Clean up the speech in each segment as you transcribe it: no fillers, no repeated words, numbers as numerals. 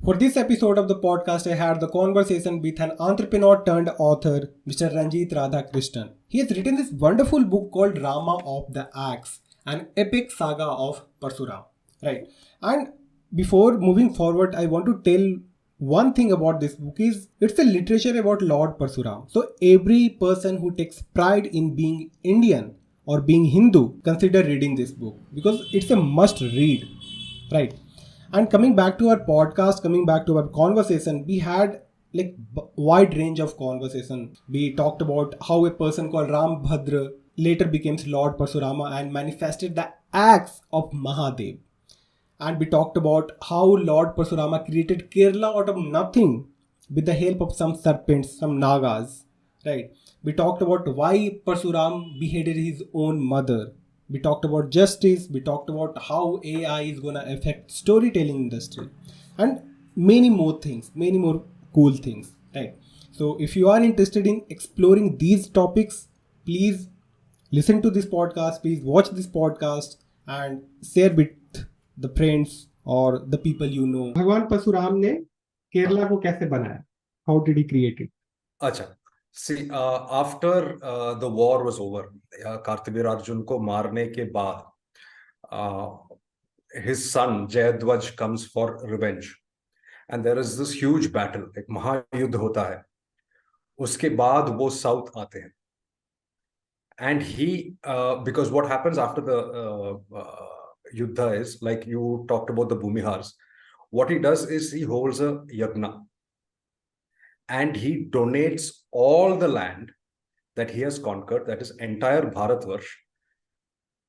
For this episode of the podcast, I had the conversation with an entrepreneur turned author, Mr. Ranjith Radhakrishnan. He has written this wonderful book called Rama of the Axe, an epic saga of Parshurama. Right. And before moving forward, I want to tell one thing about this book is it's a literature about Lord Parshurama. So every person who takes pride in being Indian or being Hindu consider reading this book because it's a must read. Right. And coming back to our podcast, coming back to our conversation, we had like wide range of conversation. We talked about how a person called Ram Bhadra later becomes Lord Parshurama and manifested the axe of Mahadev. And we talked about how Lord Parshurama created Kerala out of nothing with the help of some serpents, some nagas. Right. We talked about why Parshuram beheaded his own mother. We talked about justice. We talked about how AI is gonna affect storytelling industry, and many more things, many more cool things. Right. So if you are interested in exploring these topics, please listen to this podcast. Please watch this podcast and share with the friends or the people you know. भगवान परशुराम ने केरला को कैसे बनाया? How did he create it? अच्छा, see, after the war was over, Kartavir Arjun को मारने के बाद, his son Jayadvaj comes for revenge, and there is this huge battle, एक महायुद्ध होता है. उसके बाद वो साउथ आते हैं, and he, because what happens after the yuddha is, like you talked about the Bhumihars, what he does is he holds a yagna. And he donates all the land that he has conquered, that is entire Bharatvarsh,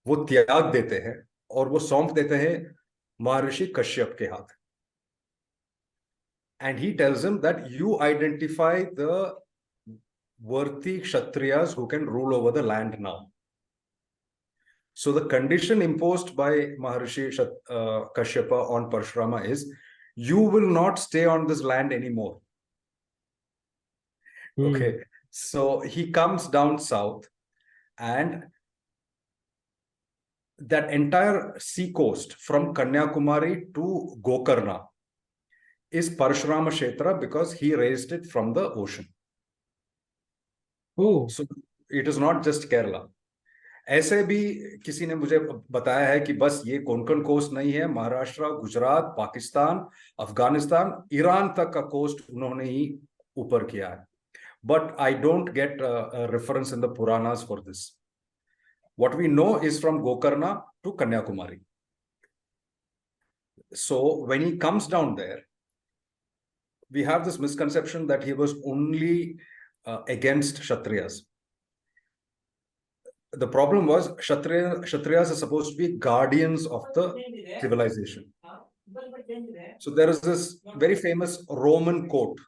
वो त्याग देते हैं और वो सौंप देते हैं महर्षि कश्यप के हाथ. And he tells him that you identify the worthy Kshatriyas who can rule over the land now. So the condition imposed by Maharishi Kashyapa on Parshurama is, you will not stay on this land anymore. Okay, so he comes down south, and that entire sea coast from Kanyakumari to Gokarna is Parshurama Kshetra because he raised it from the ocean. Oh, so it is not just Kerala. ऐसे भी किसी ने मुझे बताया है कि बस ये कोंकण कोस्ट नहीं है, महाराष्ट्र, गुजरात, पाकिस्तान, अफगानिस्तान, ईरान तक का कोस्ट उन्होंने ही ऊपर किया है. But I don't get a reference in the Puranas for this. What we know is from Gokarna to Kanyakumari. So when he comes down there, we have this misconception that he was only against Kshatriyas. The problem was Kshatriyas are supposed to be guardians of the civilization. So there is this very famous Roman quote,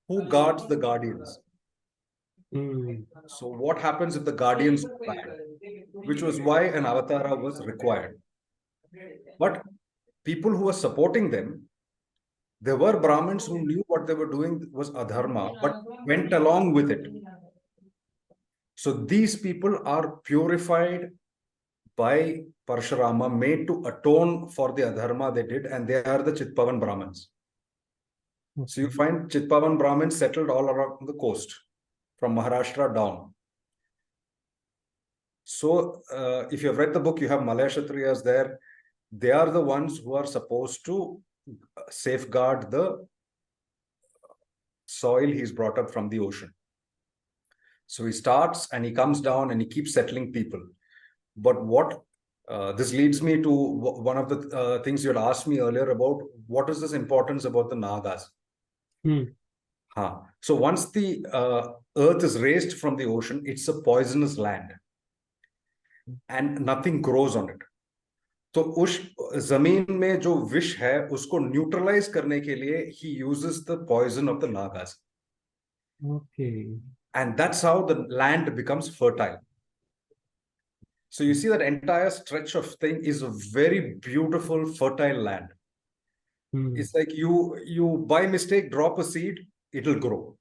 who guards the guardians? So what happens if the guardians are bad? Which was why an avatara was required. But people who were supporting them, there were Brahmins who knew what they were doing was adharma, but went along with it. So these people are purified by Parshurama, made to atone for the adharma they did, and they are the Chitpavan Brahmins. So you find Chitpavan Brahmins settled all around the coast, from Maharashtra down. So if you have read the book, you have Malaya Kshatriyas there. They are the ones who are supposed to safeguard the soil he's brought up from the ocean. So he starts and he comes down and he keeps settling people. But what this leads me to one of the things you had asked me earlier about, what is this importance about the Nagas? So once the earth is raised from the ocean, it's a poisonous land and nothing grows on it. तो उस जमीन में जो विष है उसको neutralise करने के लिए he uses the poison of the nagas. Okay. And that's how the land becomes fertile. So you see that entire stretch of thing is a very beautiful fertile land. It's like you by mistake drop a seed, it will grow.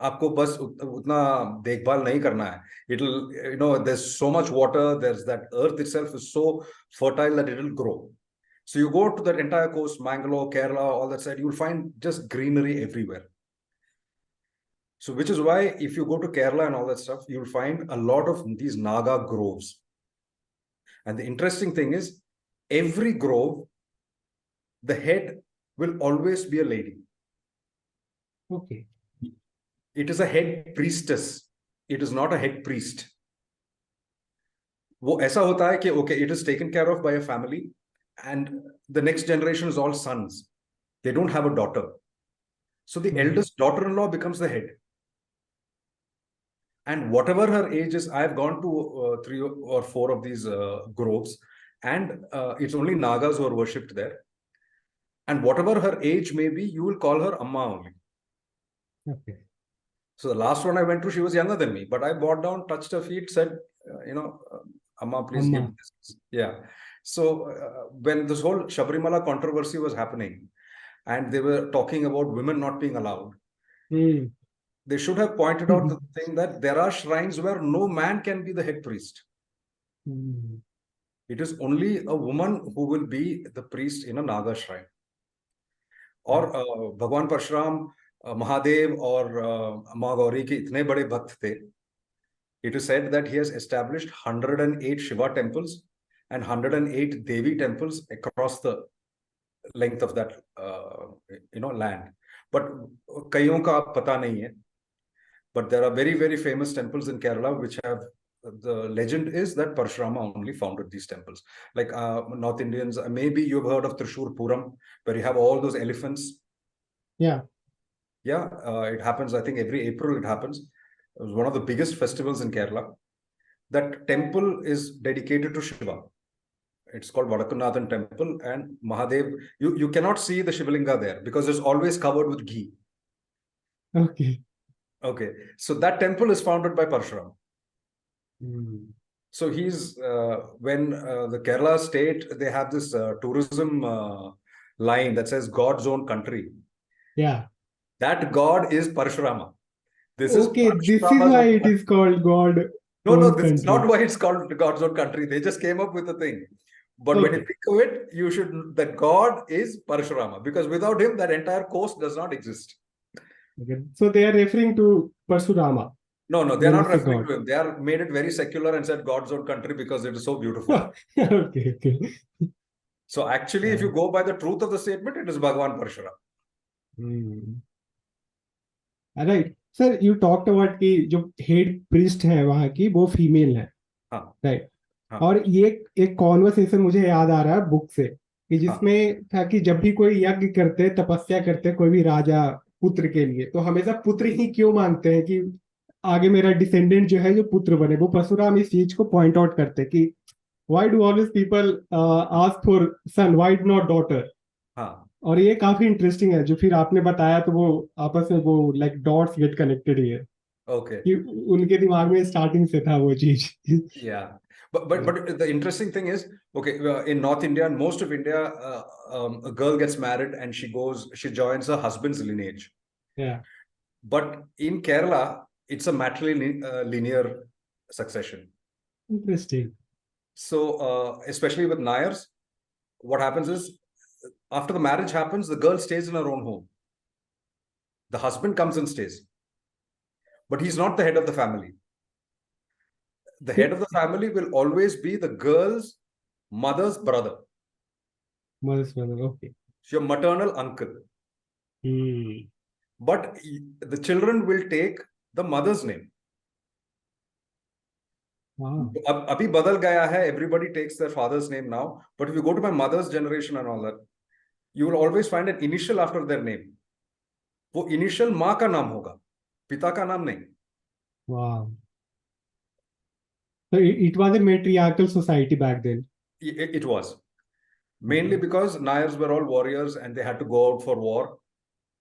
आपको बस उतना देखभाल नहीं करना है. It'll, there's so much water, there's that earth itself is so fertile that it will grow. So you go to that entire coast, Mangalore, Kerala, all that side, you'll find just greenery everywhere. So which is why if you go to Kerala and all that stuff, you'll find a lot of these Naga groves. And the interesting thing is, every grove, the head will always be a lady. Okay. It is a head priestess. It is not a head priest. वो ऐसा होता है कि okay, it is taken care of by a family, and the next generation is all sons. They don't have a daughter. So the eldest daughter-in-law becomes the head. And whatever her age is, I've gone to 3 or 4 of these groves, and it's only Nagas who are worshipped there. And whatever her age may be, you will call her Amma only. Okay. So the last one I went to, she was younger than me, but I bowed down, touched her feet, said, Amma, please give this. Yeah. So when this whole Shabrimala controversy was happening, and they were talking about women not being allowed, they should have pointed out the thing that there are shrines where no man can be the head priest. It is only a woman who will be the priest in a Naga shrine. Or Bhagwan Parshuram, Mahadev or Ma Gauri ke itne bade bhakt the. It is said that he has established 108 Shiva temples and 108 Devi temples across the length of that land. But kayon ka pata nahi hai. But there are very, very famous temples in Kerala which have, the legend is that Parshurama only founded these temples. Like North Indians, maybe you've heard of Trishur Puram, where you have all those elephants. Yeah. Yeah, it happens, I think every April it happens. It was one of the biggest festivals in Kerala. That temple is dedicated to Shiva. It's called Vadakunathan temple, and Mahadev, you cannot see the Shivalinga there because it's always covered with ghee. Okay. Okay, so that temple is founded by Parshurama. So he's, when the Kerala state, they have this tourism line that says God's own country. Yeah. That God is Parshurama. This is why it is called God. No, this is not why it's called God's own country. They just came up with a thing. But when you think of it, you should, that God is Parshurama, because without him, that entire coast does not exist. Okay. So they are referring to Parshurama. No, they are not referring to him. They are made it very secular and said God's own country because it is so beautiful. Okay. So actually, if you go by the truth of the statement, it is Bhagwan Parshurama. Right. Sir, you talked about कि जो head priest है वहाँ की वो female है. Right. और ये एक कॉन्वर्सेशन मुझे याद आ रहा है बुक से कि जिसमें था कि जब भी कोई यज्ञ करते, तपस्या करते कोई भी राजा पुत्र के लिए, तो हमेशा पुत्र ही क्यों मांगते हैं कि आगे मेरा डिसेंडेंट जो है जो पुत्र बने. वो परशुराम इस चीज को पॉइंट आउट करते कि why do always people ask for son, why not daughter. और ये काफी इंटरेस्टिंग है जो फिर आपने बताया, तो वो आपस में वो लाइक डॉट्स गेट कनेक्टेड है. Okay. कि उनके दिमाग में स्टार्टिंग से था वो चीज. Yeah. But the interesting thing is, okay, in North India and most of India, a girl gets married and she joins her husband's lineage. Yeah. But in Kerala, it's a matrilinear succession. Interesting. So, especially with Nayars, what happens is, after the marriage happens, the girl stays in her own home. The husband comes and stays. But he's not the head of the family. The head of the family will always be the girl's mother's brother. Mother's brother, okay. It's your maternal uncle. But the children will take the mother's name. Wow. Abhi badal gaya hai, everybody takes their father's name now. But if you go to my mother's generation and all that, you will always find an initial after their name. वो initial माँ का नाम होगा, पिता का नाम नहीं. Wow. So it was a matriarchal society back then. It was. Mainly because Nayars were all warriors and they had to go out for war.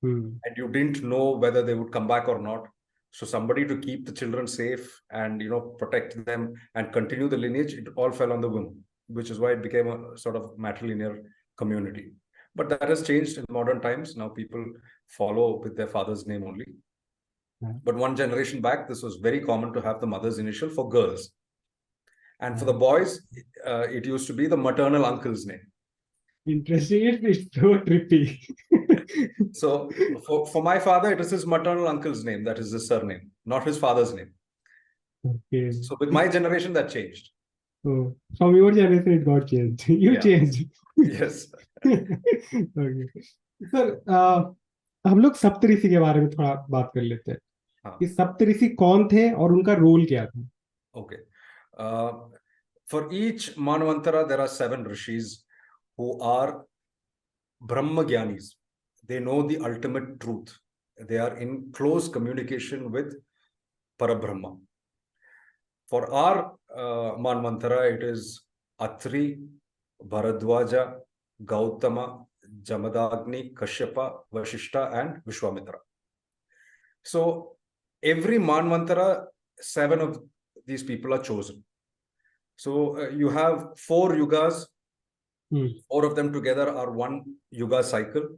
And you didn't know whether they would come back or not. So somebody to keep the children safe and, protect them and continue the lineage, it all fell on the women, which is why it became a sort of matrilinear community. But that has changed in modern times. Now people follow with their father's name only. But one generation back, this was very common to have the mother's initial for girls. And for the boys, it used to be the maternal uncle's name. Interesting. It's so trippy. So for my father, it is his maternal uncle's name. That is his surname, not his father's name. Okay. So with my generation, that changed. So from your generation, it got changed. You Yeah. changed. Yes. Okay. Sir हम लोग सप्तऋषि के बारे में थोड़ा बात कर लेते हैं हाँ. कि सप्तऋषि कौन थे और उनका रोल क्या था. Okay. For each Manvantara, there are 7 rishis who are Brahma Gyanis. They know the ultimate truth. They are in close communication with Parabrahma. For our Manvantara, it is Atri, Bharadwaja, Gautama, Jamadagni, Kashyapa, Vashishta, and Vishwamitra. So every Manvantara, 7 of these people are chosen. So you have 4 yugas. 4 of them together are one yuga cycle.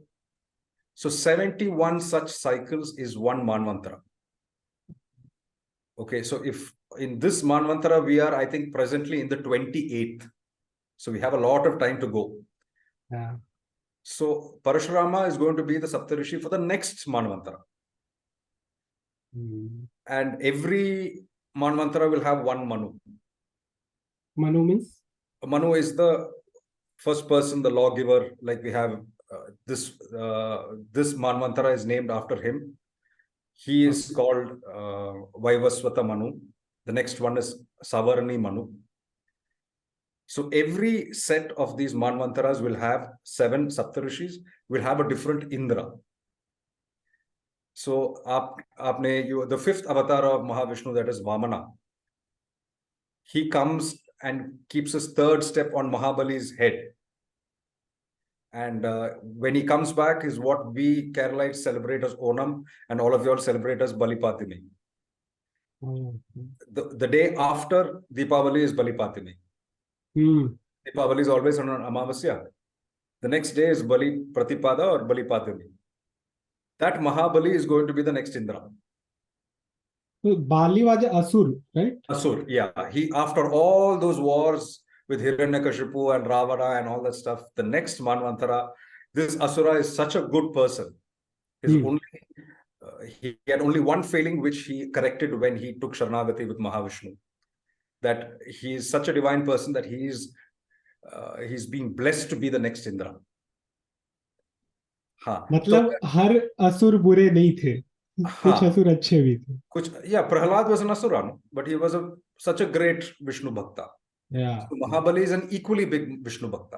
So 71 such cycles is one Manvantara. Okay, so if in this Manvantara we are, I think, presently in the 28th. So we have a lot of time to go. Yeah. So Parshurama is going to be the Saptarishi for the next Manvantara. And every Manvantara will have one Manu. Manu means? Manu is the first person, the lawgiver. Like we have this Manvantara is named after him. He is called Vaivaswata Manu. The next one is Savarani Manu. So every set of these Manvantaras will have 7 Saptarishis, will have a different Indra. So the 5th avatar of Mahavishnu, that is Vamana, he comes and keeps his 3rd step on Mahabali's head. And when he comes back is what we Keralites celebrate as Onam, and all of you all celebrate as Balipatimi. The day after Deepavali is Balipatimi. Deepavali is always on Amavasya. The next day is Bali Pratipada or Balipatimi. That Mahabali is going to be the next Indra. So Bali was an Asur, right? Asur, yeah. He, after all those wars with Hiranyakashipu and Ravana and all that stuff, the next Manvantara, this Asura is such a good person. He had only one failing which he corrected when he took Sharanagati with Mahavishnu. That he is such a divine person that he's being blessed to be the next Indra. हाँ, मतलब हर असुर बुरे नहीं थे, कुछ असुर अच्छे भी थे. Prahlad was an asura, no? But he was such a great Vishnu Bhakta. Yeah. So Mahabali is an equally big Vishnu Bhakta.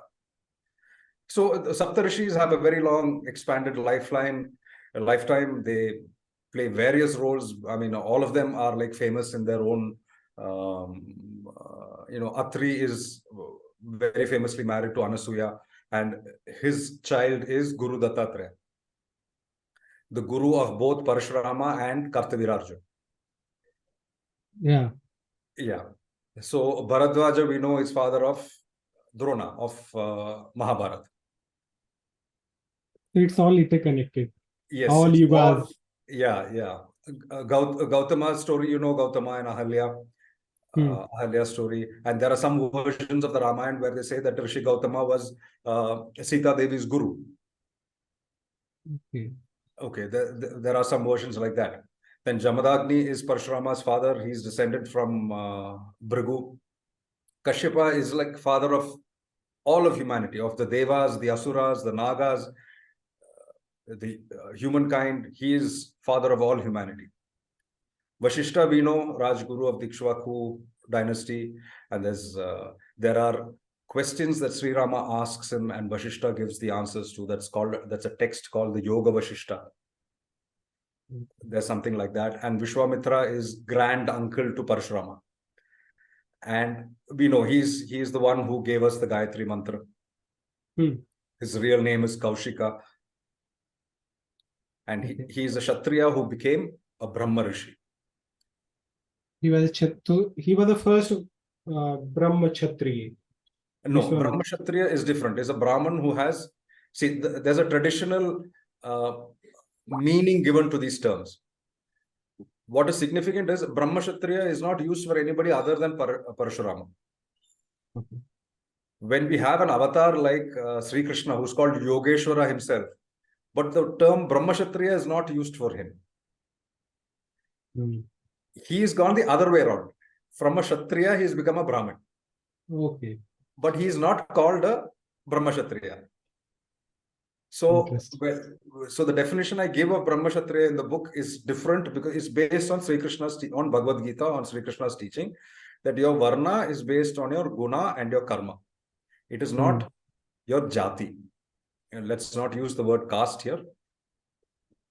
So the Saptarishis have a very long expanded lifetime. They play various roles. I mean, all of them are like famous in their own. Atri is very famously married to Anasuya, and his child is Guru Dattatreya, the guru of both Parshurama and Kartavirarjun. Yeah. Yeah. So Bharadwaja, we know, is father of Drona of Mahabharata. It's all interconnected. Yes. All you guys. Yeah. Gautama's story, Gautama and Ahalya. Ahalya story. And there are some versions of the Ramayana where they say that Rishi Gautama was Sita Devi's guru. Okay. There are some versions like that. Then Jamadagni is Parshurama's father. He's descended from Bhrigu. Kashyapa is like father of all of humanity, of the Devas, the Asuras, the Nagas, the humankind. He is father of all humanity. Vashishta, we know, Rajguru of the Ikshvaku dynasty, and there are questions that Sri Rama asks him, and Vashishta gives the answers to. That's a text called the Yoga Vashishta. There's something like that. And Vishwamitra is grand uncle to Parshurama. And we know he's the one who gave us the Gayatri Mantra. His real name is Kaushika. And he is a Kshatriya who became a Brahma Rishi. He was the first Brahma Kshatriya. No, Brahma Kshatriya is different. It's a Brahman who has... See, there's a traditional meaning given to these terms. What is significant is Brahma Kshatriya is not used for anybody other than Parshurama. When we have an avatar like Sri Krishna, who's called Yogeshwara himself, but the term Brahmashatriya is not used for him. He's gone the other way around. From a Kshatriya, he's become a Brahmin. Okay. But he is not called a Brahmashatriya. So the definition I give of Brahmashatriya in the book is different because it's based on Sri Krishna's, on Bhagavad Gita, on Sri Krishna's teaching, that your Varna is based on your Guna and your Karma. It is not your Jati. And let's not use the word caste here.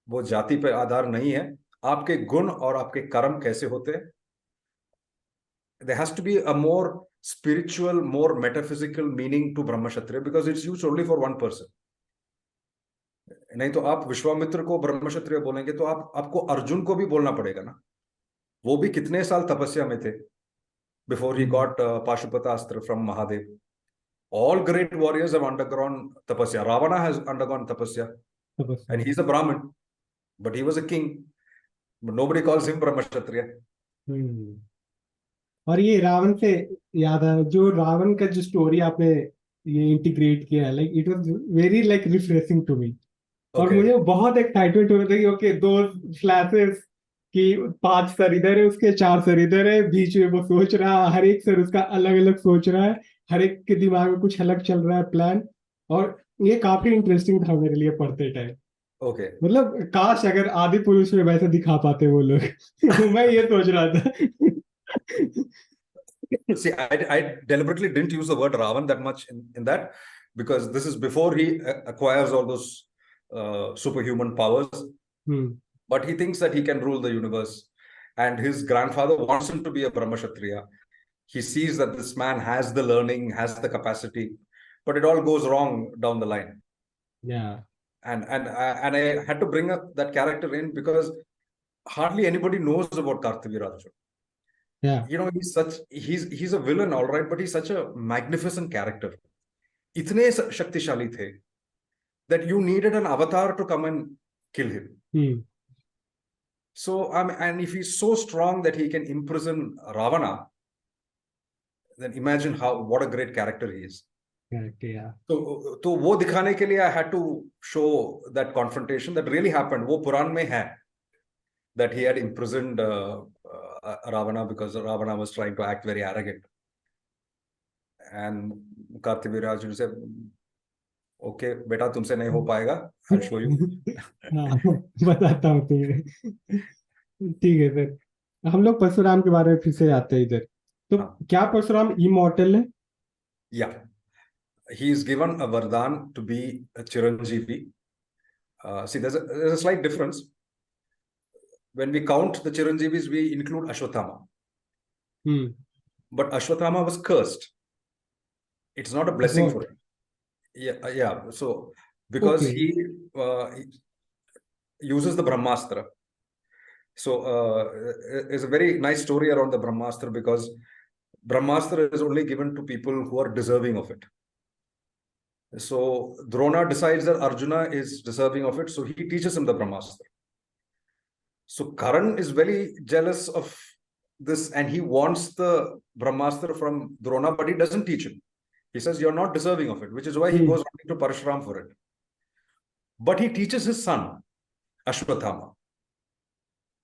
वो जाति पे आधार नहीं है. आपके गुण और आपके कर्म कैसे होते हैं? There has to be a more spiritual, more metaphysical meaning to Brahmashatriya because it's used only for one person. नहीं तो आप विश्वामित्र को ब्रह्मक्षत्रिय बोलेंगे तो आपको अर्जुन को भी बोलना पड़ेगा ना. वो भी कितने साल तपस्या में थे before he got Pashupatastra from Mahadev. All great warriors have undergone tapasya. Ravana has undergone tapasya. And he's a Brahmin, but he was a king. But nobody calls him Brahmashatriya. और ये रावण से याद है, जो रावण का जो स्टोरी आपने ये इंटीग्रेट किया है, like it was very like refreshing to me. और मुझे बहुत एक्साइटमेंट हो रहा था कि ओके, दो फ्लैशेस कि 5 सर इधर है, उसके 4 सर इधर है, बीच में वो सोच रहा है, हर एक सर उसका अलग अलग सोच रहा है, हर एक के दिमाग में कुछ अलग चल रहा है प्लान. और ये काफी इंटरेस्टिंग था मेरे लिए पढ़ते टाइम. मतलब काश अगर आदि पुरुष में वैसे दिखा पाते वो लोग. मैं ये सोच रहा था. See, I deliberately didn't use the word Ravan that much in that because this is before he acquires all those superhuman powers. But he thinks that he can rule the universe. And his grandfather wants him to be a Brahmashatriya. He sees that this man has the learning, has the capacity, but it all goes wrong down the line. Yeah. And I had to bring up that character in because hardly anybody knows about Kartaviraj. Yeah. You know, he's a villain, all right, but he's such a magnificent character. Itne shaktishali the that you needed an avatar to come and kill him. So, and if he's so strong that he can imprison Ravana, then imagine what a great character he is. Yeah. So वो दिखाने के लिए I had to show that confrontation that really happened. वो पुराण में है that he had imprisoned Ravana because Ravana was trying to act very arrogant. And Kartaviraj said, "Okay, बेटा तुमसे नहीं हो पाएगा. I'll show you." बताता हूँ तुम्हें. ठीक है सर. हम लोग परशुराम के बारे में फिर से आते हैं इधर. तो क्या परशुराम इमॉर्टल है? Yeah. He is given a vardhan to be a Chiranjeevi. See, there's a slight difference. When we count the Chiranjeevis, we include Ashwatthama. But Ashwatthama was cursed. It's not a blessing for him. Yeah. So, because he uses the Brahmastra. So, it's a very nice story around the Brahmastra because Brahmastra is only given to people who are deserving of it. So Drona decides that Arjuna is deserving of it, so he teaches him the Brahmastra. So Karan is very jealous of this and he wants the Brahmastra from Drona, but he doesn't teach him. He says, "You're not deserving of it," which is why he goes running to Parshuram for it. But he teaches his son, Ashwatthama.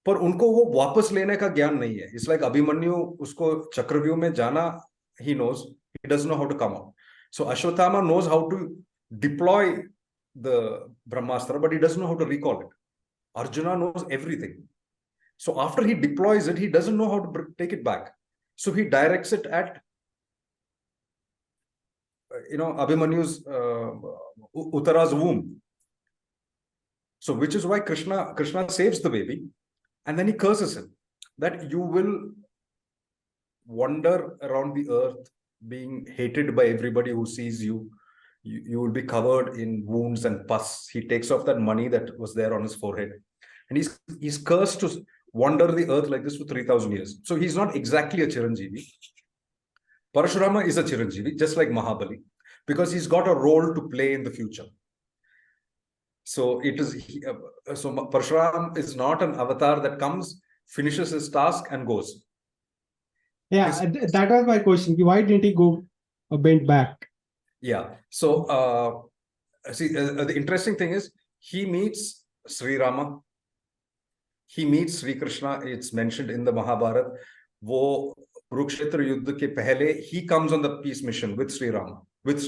पर उनको वो वापस लेने का ज्ञान नहीं है. It's like Abhimanyu, उसको चक्रव्यूह में जाना, he knows, he doesn't know how to come out. So Ashwatthama knows how to deploy the Brahmastra, but he doesn't know how to recall it. Arjuna knows everything. So after he deploys it, he doesn't know how to take it back. So he directs it at, Abhimanyu's Uttara's womb. So which is why Krishna saves the baby, and then he curses him that you will wander around the earth being hated by everybody who sees you. You will be covered in wounds and pus. He takes off that money that was there on his forehead. And he's cursed to wander the earth like this for 3,000 years. So he's not exactly a Chiranjeevi. Parshurama is a Chiranjeevi, just like Mahabali, because he's got a role to play in the future. So Parshuram is not an avatar that comes, finishes his task and goes. Yeah, that was my question. Why didn't he go bent back? Yeah. So, the interesting thing is he meets Sri Rama. He meets Sri Krishna. It's mentioned in the Mahabharata. वो कुरुक्षेत्र युद्ध के पहले he comes on the peace mission with Sri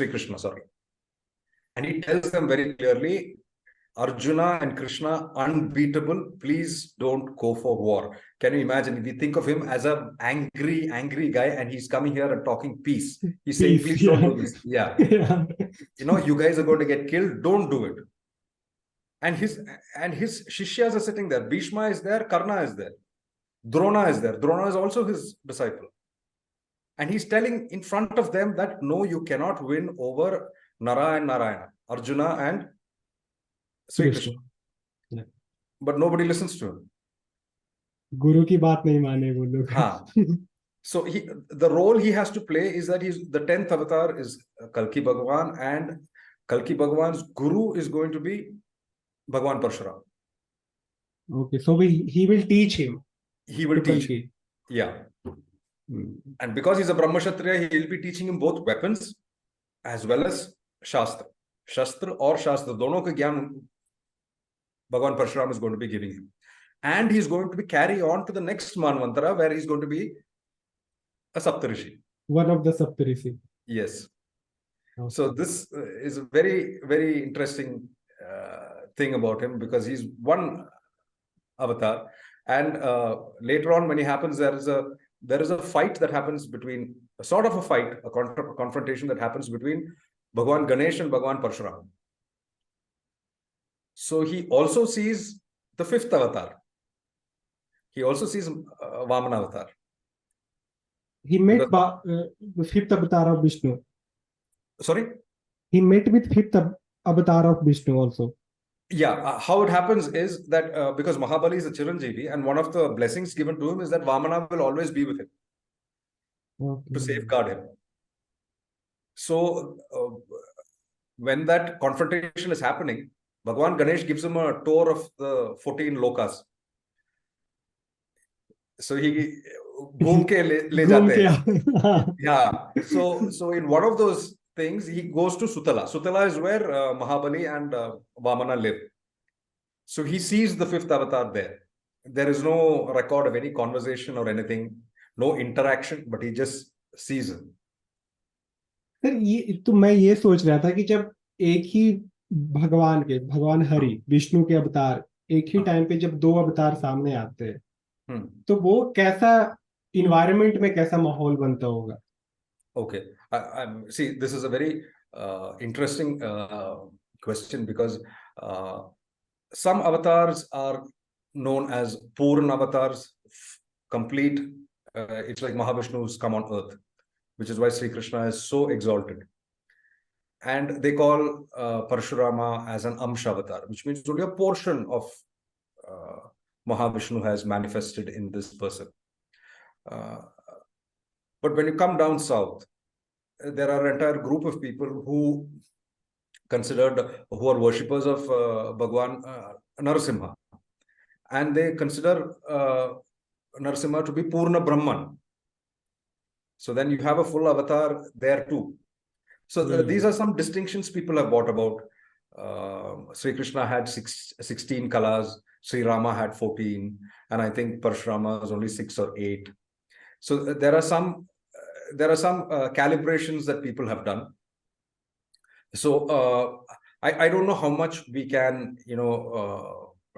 Krishna, sorry. And he tells them very clearly, Arjuna and Krishna, unbeatable, please don't go for war. Can you imagine? We think of him as an angry guy, and he's coming here and talking peace. He's saying, please don't do this. Yeah. You guys are going to get killed. Don't do it. And his Shishyas are sitting there. Bhishma is there. Karna is there. Drona is there. Drona is also his disciple. And he's telling in front of them that, no, you cannot win over Nara and Narayana, Arjuna and Sri Krishna. Yeah. But nobody listens to him. Guru ki baat nahi mane wo log. So the role he has to play is that he's the 10th avatar is Kalki Bhagwan, and Kalki Bhagwan's guru is going to be Bhagwan Parshurama. Okay, so he will teach him. He will teach. Kalki. Yeah. And because he's a Brahmashatriya, he will be teaching him both weapons as well as Shastra. Shastra or Shastra, dono ka gyan Bhagwan Parshuram is going to be giving him. And he's going to be carry on to the next Manvantara, where he's going to be a Saptarishi. One of the Saptarishi. Yes. Okay. So this is a very, very interesting thing about him, because he's one avatar. And later on, when he happens, there is a fight that happens between, a sort of a fight, a confrontation that happens between Bhagwan Ganesh and Bhagwan Parshurama. So he also sees the 5th avatar. He also sees Vamana avatar. He met the 5th avatar of Vishnu. Sorry? He met with 5th avatar of Vishnu also. Yeah, how it happens is that because Mahabali is a Chiranjeevi, and one of the blessings given to him is that Vamana will always be with him to safeguard him. So when that confrontation is happening, Bhagwan Ganesh gives him a tour of the 14 lokas. So he ghoom ke le jate. Yeah. So in one of those things, he goes to Sutala. Sutala is where Mahabali and Vamana live. So he sees the 5th avatar there. There is no record of any conversation or anything, no interaction, but he just sees it. Sir ये तो मैं ये सोच रहा था कि जब एक ही भगवान हरि विष्णु के अवतार एक ही टाइम पे जब 2 अवतार सामने आते हैं तो वो कैसा इन्वायरमेंट में कैसा माहौल बनता होगा? Okay, see, this is a very interesting question, because some avatars are known as Purna avatars, complete. It's like Mahavishnu's come on earth, which is why Sri Krishna is so exalted. And they call Parshurama as an Amsha avatar, which means only a portion of Mahavishnu has manifested in this person. But when you come down south, there are an entire group of people who are worshippers of Bhagwan Narasimha. And they consider Narasimha to be Purna Brahman. So then you have a full avatar there too. So these are some distinctions people have brought about. Sri Krishna had 16 kalas, Sri Rama had 14, and I think Parshurama was only 6 or 8. So there are some calibrations that people have done. So I don't know how much we can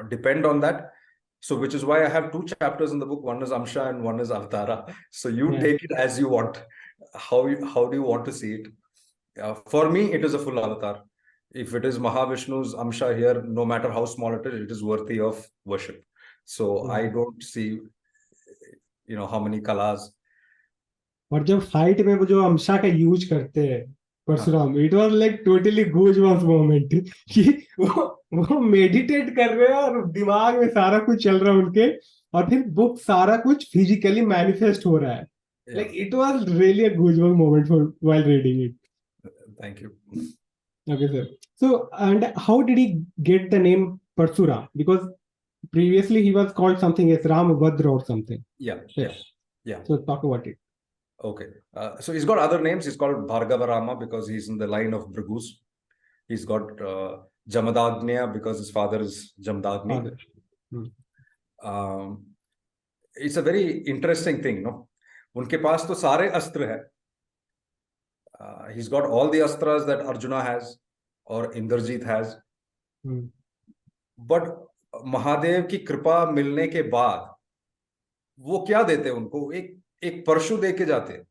depend on that. So which is why I have 2 chapters in the book. One is Amsha and one is Avatara. So you take it as you want. How do you want to see it? For me, it is a full avatar. If it is Mahavishnu's Amsha here, no matter how small it is worthy of worship. So I don't see, how many kalas. और जब fight में वो जो अमशा का use करते हैं Parshuram, it was like totally goosebumps moment कि वो मेडिटेट कर रहे हैं और दिमाग में सारा कुछ चल रहा है उनके, और फिर बुक सारा कुछ फिजिकली मैनिफेस्ट हो रहा है. Like it was really a goosebumps moment for while reading it. Thank you. Okay, sir. So, and how did he get the name Parshura? Because previously he was called something as Ramabhadra or something. Yeah. So talk about it. Okay. So he's got other names. He's called Bhargavarama because he's in the line of Bhrigus. He's got Jamadagnya because his father is Jamadagni. Father. Um, it's a very interesting thing, no? उनके पास तो सारे अस्त्र है. He's got all the astras that Arjuna has or Indrajit has. But Mahadev की कृपा मिलने के बाद वो क्या देते उनको? एक परशु दे के जाते.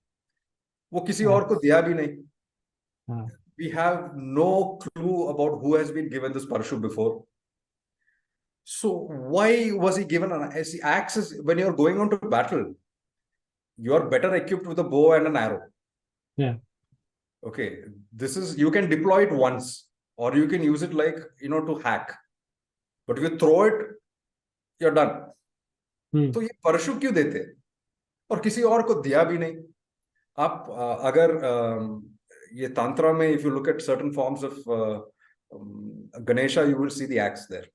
वो किसी और को दिया भी नहीं. We have no clue about who has been given this Parshu before. So why was he given an axe? When you're going on to battle, you're better equipped with a bow and an arrow. Yeah. Okay. You can deploy it once, or you can use it like, to hack. But if you throw it, you're done. तो ये परशु क्यों देते? और किसी और को दिया भी नहीं. आप अगर ये tantra में, if you look at certain forms of Ganesha, you will see the axe there.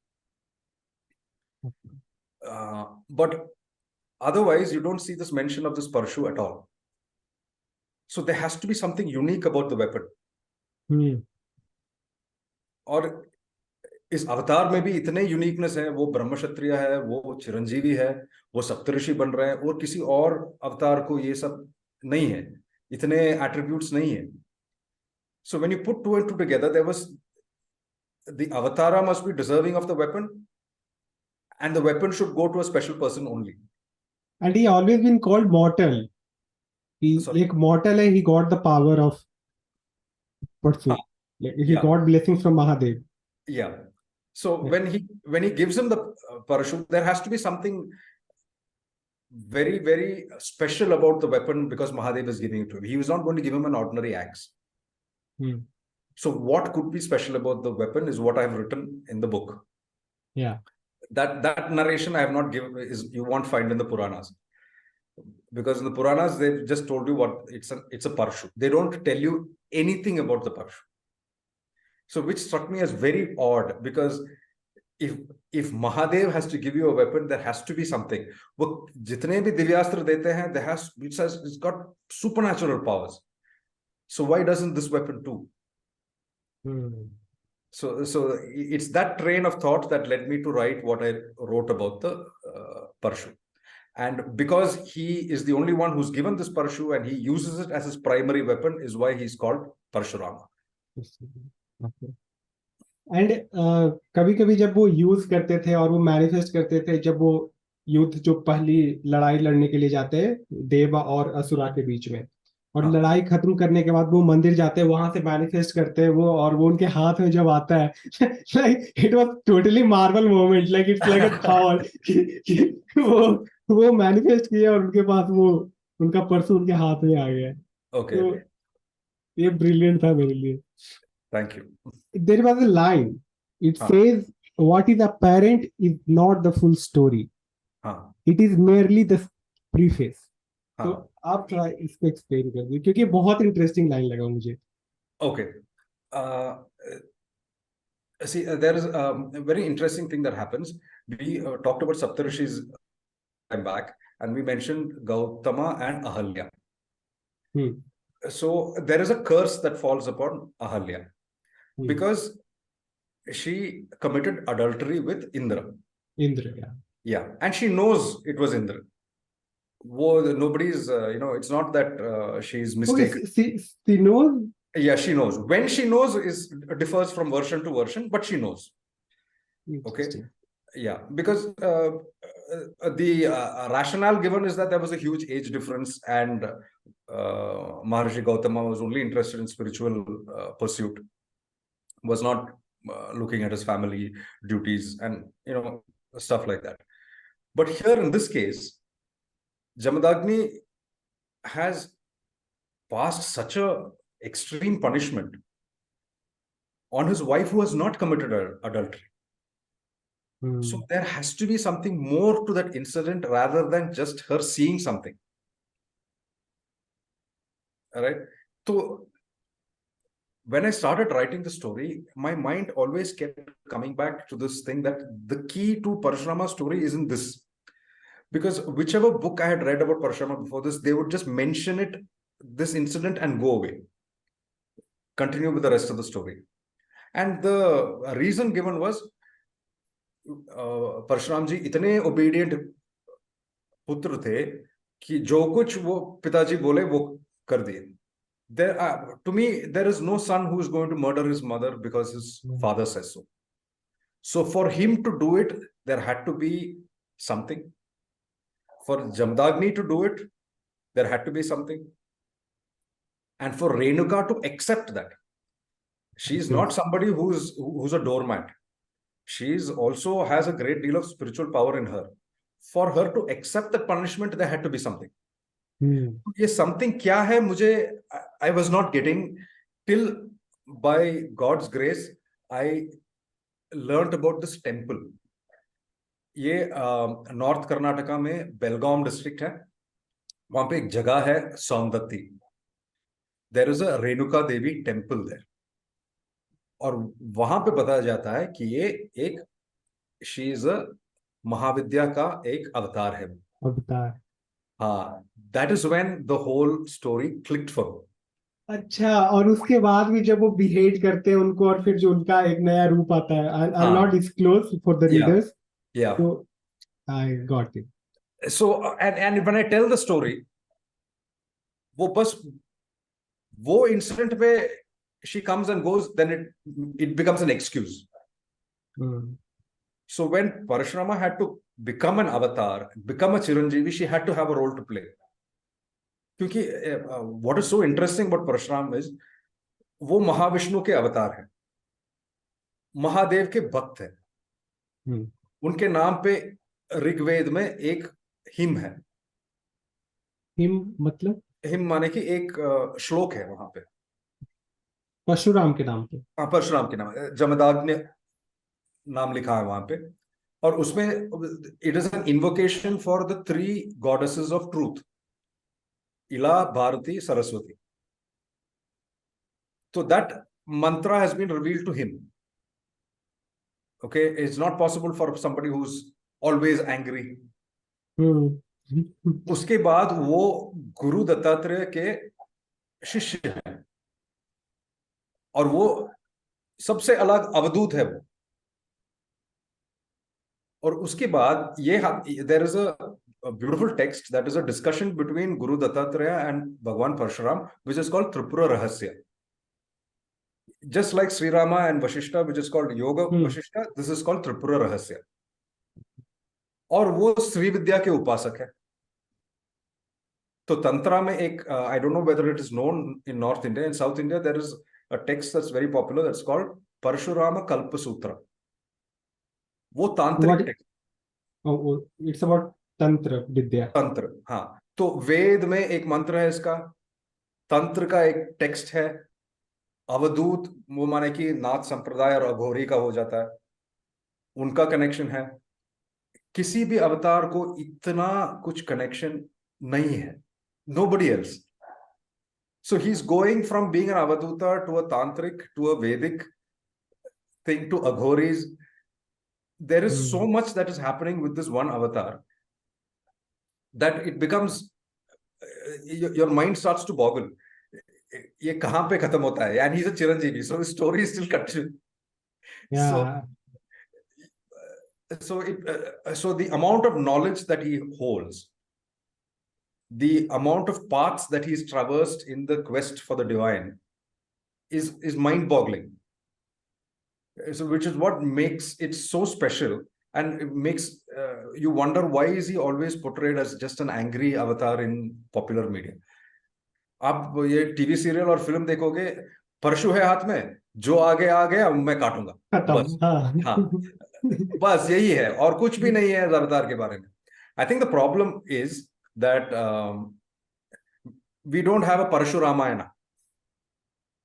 But otherwise, you don't see this mention of this Parshu at all. So there has to be something unique about the weapon. और इस अवतार में भी इतने uniqueness है. वो ब्रह्म क्षत्रिय है, वो चिरंजीवी है, वो सप्तऋषि बन रहे हैं, और किसी और अवतार को ये सब नहीं है, इतने एट्रीब्यूट्स नहीं है. So when you put two and two together, the avatara must be deserving of the weapon, and the weapon should go to a special person only. And he always been called mortal. Like mortal, he got the power of Parshu. He got blessings from Mahadev. Yeah. So when he gives him the Parshu, there has to be something very, very special about the weapon because Mahadev is giving it to him. He was not going to give him an ordinary axe. So what could be special about the weapon is what I have written in the book. Yeah. That narration I have not given you won't find in the Puranas. Because in the Puranas, they've just told you what it's a Parshu. They don't tell you anything about the Parshu. So which struck me as very odd, because if Mahadev has to give you a weapon, there has to be something. वो जितने भी दिव्यास्त्र देते हैं, it's got supernatural powers. So why doesn't this weapon too? So it's that train of thought that led me to write what I wrote about the Parshu. And because he is the only one who's given this Parshu and he uses it as his primary weapon, is why he's called Parshurama. And कभी कभी जब वो use करते थे और वो manifest करते थे, जब वो युद्ध जो पहली लड़ाई लड़ने के लिए जाते हैं देव और असुरा के बीच में, और लड़ाई खत्म करने के बाद वो मंदिर जाते हैं, वहां से मैनिफेस्ट करते हैं वो, और वो उनके हाथ में जब आता है like it was totally Marvel moment, like it's like a thought वो मैनिफेस्ट किया और उनके पास वो उनका परसू उनके हाथ में आ गया. ओके, तो ये ब्रिलियंट था मेरे लिए. Thank you. There was a line. It says, "What is apparent is not the full story. It is merely the preface." तो आप थोड़ा इसको एक्सप्लेन कर दीजिए, क्योंकि बहुत इंटरेस्टिंग लाइन लगा मुझे. Okay. See, there is a very interesting thing that happens. We talked about Saptarishis back, and we mentioned Gautama and Ahalya. So there is a curse that falls upon Ahalya. Because she committed adultery with Indra. Yeah. And she knows it was Indra. Nobody's, it's not that she's mistaken. She knows? Yeah, she knows. When she knows differs from version to version, but she knows. Okay. Yeah. Because the rationale given is that there was a huge age difference, and Maharishi Gautama was only interested in spiritual pursuit. Was not looking at his family duties and stuff like that. But here in this case, Jamadagni has passed such a extreme punishment on his wife who has not committed adultery. So there has to be something more to that incident rather than just her seeing something. All right. So when I started writing the story, my mind always kept coming back to this thing that the key to Parshurama's story isn't this. because whichever book I had read about Parshurama before this, they would just mention it, this incident, and go away, continue with the rest of the story. And the reason given was Parshuram जी इतने obedient पुत्र थे कि जो कुछ वो पिताजी बोले वो कर दिए. To me, there is no son who is going to murder his mother because his father says so. So for him to do it, there had to be something. For Jamdagni to do it, there had to be something. And for Renuka to accept that, she is not somebody who's a doormat. She also has a great deal of spiritual power in her. For her to accept that punishment, there had to be something. ये something क्या है मुझे, I was not getting till by God's grace I learned about this temple. ये north Karnataka में Belgaum district है, वहां पे एक जगह है Saundatti. There is a Renuka Devi temple there, और वहां पे बताया जाता है कि ये एक शी इज अ महाविद्या का एक अवतार है. अवतार. हाँ, that is when the whole story clicked for. अच्छा, और उसके बाद भी जब वो बिहेव करते हैं उनको, और फिर जो उनका एक नया रूप आता है, I not disclose for the readers. तो I got it. So and when I tell the story, वो बस वो इंसिडेंट पे she comes and goes, then it becomes an excuse. So when Parshurama had to become an avatar, become a Chiranjeevi, she had to have a role to play. क्योंकि what is so interesting about Parshuram is वो महाविष्णु के अवतार हैं, महादेव के भक्त हैं. उनके नाम पे ऋग्वेद में एक हिम है. हिम मतलब? हिम माने कि एक श्लोक है वहां पे परशुराम के नाम पे. हाँ, परशुराम के नाम, जमदाग ने नाम लिखा है वहां पे, और उसमें it is an invocation for the 3 goddesses of truth, इला, भारती, सरस्वती. तो that mantra has been revealed to him. Okay, it's not possible for somebody who's always angry. उसके बाद वो गुरु दत्तात्रेय के शिष्य हैं, और वो सबसे अलग अवधूत है वो. और उसके बाद ये there is a beautiful text that is a discussion between Guru Dattatreya and Bhagwan Parshuram, which is called Tripura Rahasya. Just like Shri Rama and Vashishtha which is called Yoga Vashishtha, this is called Tripura Rahasya. और वो श्री विद्या के उपासक है. तो तंत्रा में एक, I don't know whether it is known in north India, in south India there is a text that's very popular that's called Parshurama Kalpa Sutra. वो तांत्रिक टेक्स्ट. It's about तंत्र विद्या. तंत्र, हाँ. तो वेद में एक मंत्र है इसका, तंत्र का एक टेक्स्ट है, अवधूत वो माने कि नाथ संप्रदाय और अघोरी का हो जाता है, उनका कनेक्शन है. किसी भी अवतार को इतना कुछ कनेक्शन नहीं है, nobody else. So he's going from being an avaduta to a tantric to a Vedic thing to aghoris. There is so much that is happening with this one avatar that it becomes, your mind starts to boggle. ये कहाँ पे खत्म होता है? And he's a Chiranjeevi, so his story is still continuing. Yeah. So the amount of knowledge that he holds, the amount of paths that he's traversed in the quest for the divine is mind-boggling. So, which is what makes it so special, and it makes you wonder, why is he always portrayed as just an angry avatar in popular media? आप ये TV serial और film देखोगे, परशु है हाथ में, जो आगे आ गया मैं काटूंगा, बस. हाँ, बस यही है, और कुछ भी नहीं है अवतार के बारे में. I think the problem is that we don't have a Parshuramayana,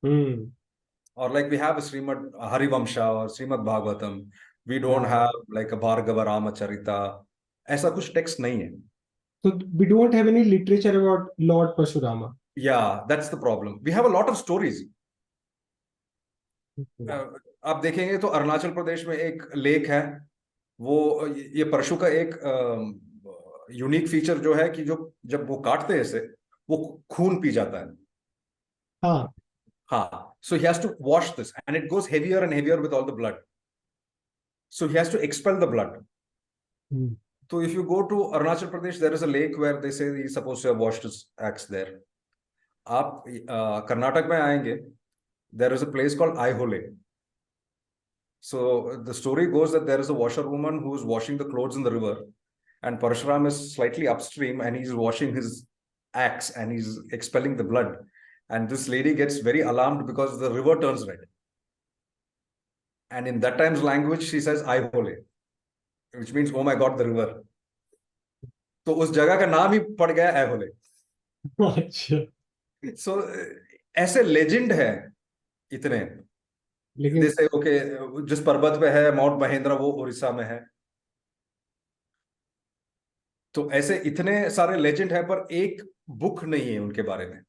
or like we have a Srimad Harivamsha or Srimad Bhagavatam. We don't have like a Bhargava Ramacharita. ऐसा कुछ टेक्स्ट नहीं है. So we don't have any literature about Lord Parshurama. Yeah, that's the problem. We have a lot of stories. आप देखेंगे तो अरुणाचल प्रदेश में एक lake है, वो ये परशु का एक यूनिक फीचर जो है कि जो जब वो काटते हैं इसे, वो खून पी जाता है. हाँ. हाँ, so he has to wash this and it goes heavier and heavier with all the blood. So he has to expel the blood. Hmm. So if you go to Arunachal Pradesh, there is a lake where they say he's supposed to have washed his axe there. आप कर्नाटक में आएंगे, there is a place called Aihole. So the story goes that there is a washerwoman who is washing the clothes in the river, and Parshuram is slightly upstream and he's washing his axe and he's expelling the blood. And this lady gets very alarmed because the river turns red. And in that time's language, she says Aihole, which means, oh my God, the river. तो उस जगह का नाम ही पड़ गया ऐहोले. अच्छा. सो ऐसे legend है इतने. लेकिन जैसे ओके, जिस पर्वत पे है माउंट महेंद्र, वो उड़ीसा में है. तो ऐसे इतने सारे लेजेंड है, पर एक बुक नहीं है उनके बारे में.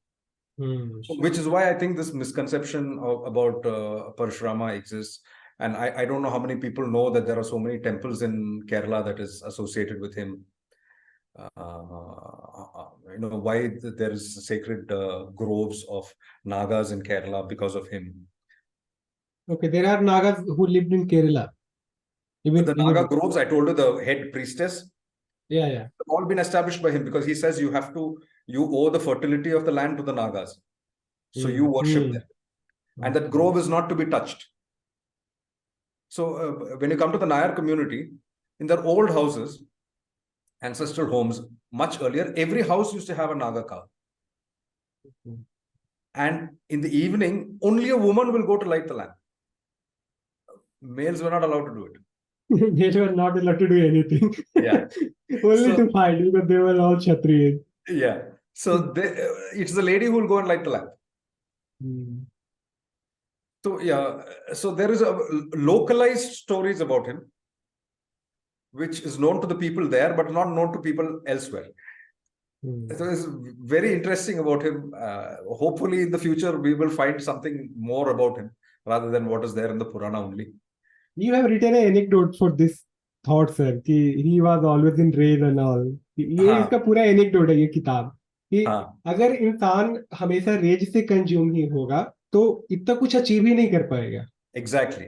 Which is why I think this misconception about Parshurama exists. And I don't know how many people know that there are so many temples in Kerala that is associated with him. Why there is sacred groves of Nagas in Kerala because of him. Okay, there are Nagas who lived in Kerala. Even The Naga groves, I told you, the head priestess, yeah, have all been established by him because he says you owe the fertility of the land to the Nagas. So you worship them. And that grove is not to be touched. So when you come to the Nayar community, in their old houses, ancestral homes, much earlier, every house used to have a Naga cow. And in the evening, only a woman will go to light the lamp. Males were not allowed to do it. Males were not allowed to do anything. Yeah. Only to fight because they were all Kshatriyas. Yeah. So it's the lady who will go and light the lamp. So yeah, so there is a localized stories about him, which is known to the people there, but not known to people elsewhere. So it's very interesting about him. Hopefully in the future, we will find something more about him rather than what is there in the Purana only. You have written an anecdote for this thought, sir, कि he was always in rage and all. ये इसका पूरा anecdote है ये किताब कि अगर इंसान हमेशा रेज से कंज्यूम ही होगा तो इतना कुछ अचीव ही नहीं कर पाएगा. Exactly.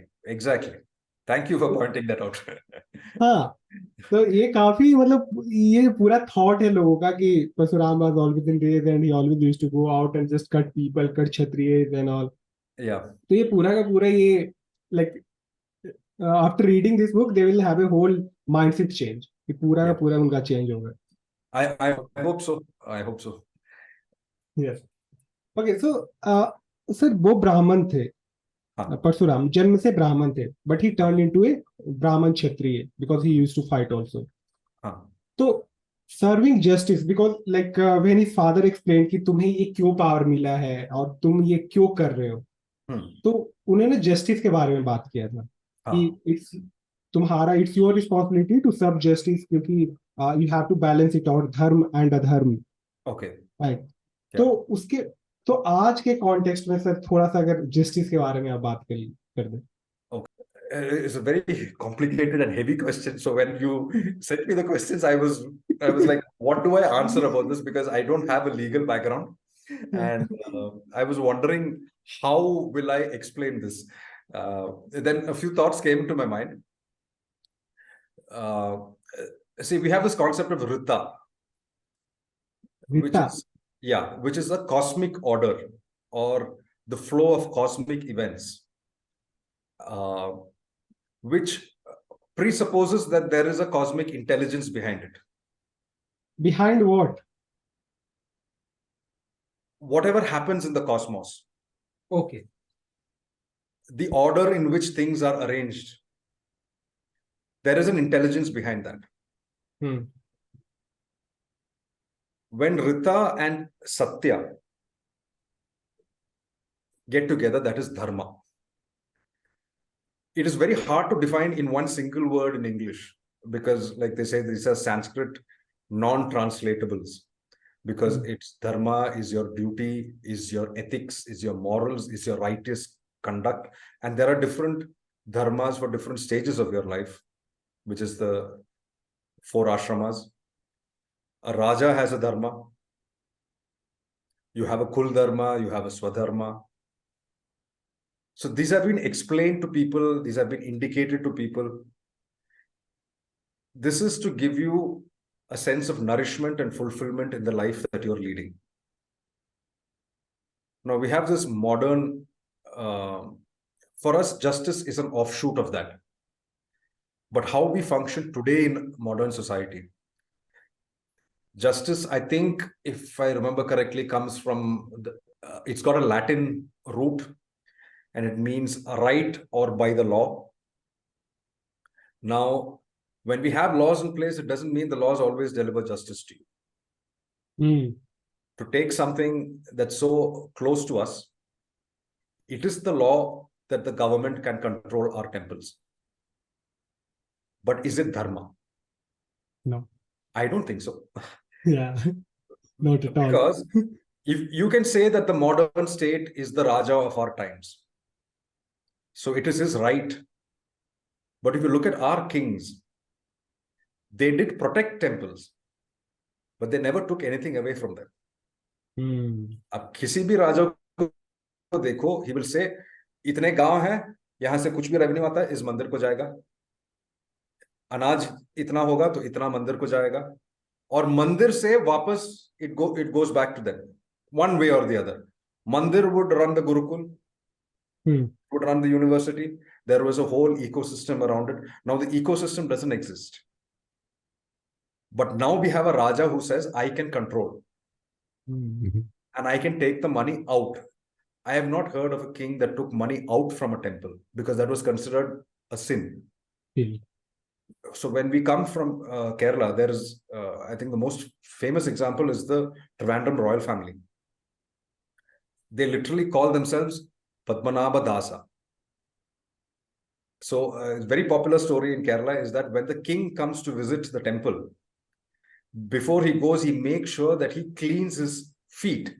Thank you for pointing that out. हाँ, तो ये काफी मतलब ये पूरा थॉट है लोगों का कि Parshuram was always in rage and he always used to go out and just cut people, cut Kshatriyas and all. Yeah. तो ये पूरा का पूरा ये like after reading this book they will have a whole mindset change. ये पूरा का पूरा उनका change होगा. I hope so. I hope so. Yes. Okay, so sir वो ब्राह्मण थे. परशुराम जन्म से ब्राह्मण थे, but he turned into a Brahman Kshatriya because he used to fight also. तो serving justice, because like when his father explained कि तुम्हें ये क्यों पावर मिला है और तुम ये क्यों कर रहे हो, तो उन्होंने जस्टिस के बारे में बात किया था कि तुम्हारा it's your responsibility to serve justice, क्योंकि you have to balance it out dharma and adharma. Okay, right. तो उसके तो आज के कॉन्टेक्स्ट में सर थोड़ा सा अगर जस्टिस के बारे में आप बात कर दें. It's a very complicated and heavy question. So when you sent me the questions, I was like, what do I answer about this? Because I don't have a legal background, and I was wondering how will I explain this. Then a few thoughts came to my mind. See, we have this concept of Rita, which is a cosmic order or the flow of cosmic events, which presupposes that there is a cosmic intelligence behind it. Behind what? Whatever happens in the cosmos. Okay. The order in which things are arranged. There is an intelligence behind that. When Rita and Satya get together, that is dharma. It is very hard to define in one single word in English because, like they say, these are Sanskrit non-translatables. Because it's dharma is your duty, is your ethics, is your morals, is your righteous conduct. And there are different dharmas for different stages of your life, which is the 4 ashramas. A Raja has a dharma. You have a Kul dharma, you have a Swadharma. So these have been explained to people, these have been indicated to people. This is to give you a sense of nourishment and fulfillment in the life that you're leading. Now we have this modern, for us, justice is an offshoot of that. But how we function today in modern society, justice, I think, if I remember correctly, comes from, it's got a Latin root, and it means right or by the law. Now, when we have laws in place, it doesn't mean the laws always deliver justice to you. To take something that's so close to us, it is the law that the government can control our temples. But is it dharma? No. I don't think so. Yeah, not at all. Because if you can say that the modern state is the Raja of our times, so it is his right. But if you look at our kings, they did protect temples, but they never took anything away from them. अब किसी भी राजा को देखो, he will say, इतने गांव हैं, यहां से कुछ भी रेवेन्यू आता है इस मंदिर को जाएगा, अनाज इतना होगा तो इतना मंदिर को जाएगा, और मंदिर से वापस it goes back to them one way or the other. Mandir would run the Gurukul, would run the university. There was a whole ecosystem around it. Now the ecosystem doesn't exist. But now we have a Raja who says, I can control. And I can take the money out. I have not heard of a king that took money out from a temple, because that was considered a sin. So when we come from Kerala, there is, I think the most famous example is the Trivandrum royal family. They literally call themselves Padmanabha Dasa. So a very popular story in Kerala is that when the king comes to visit the temple, before he goes, he makes sure that he cleans his feet,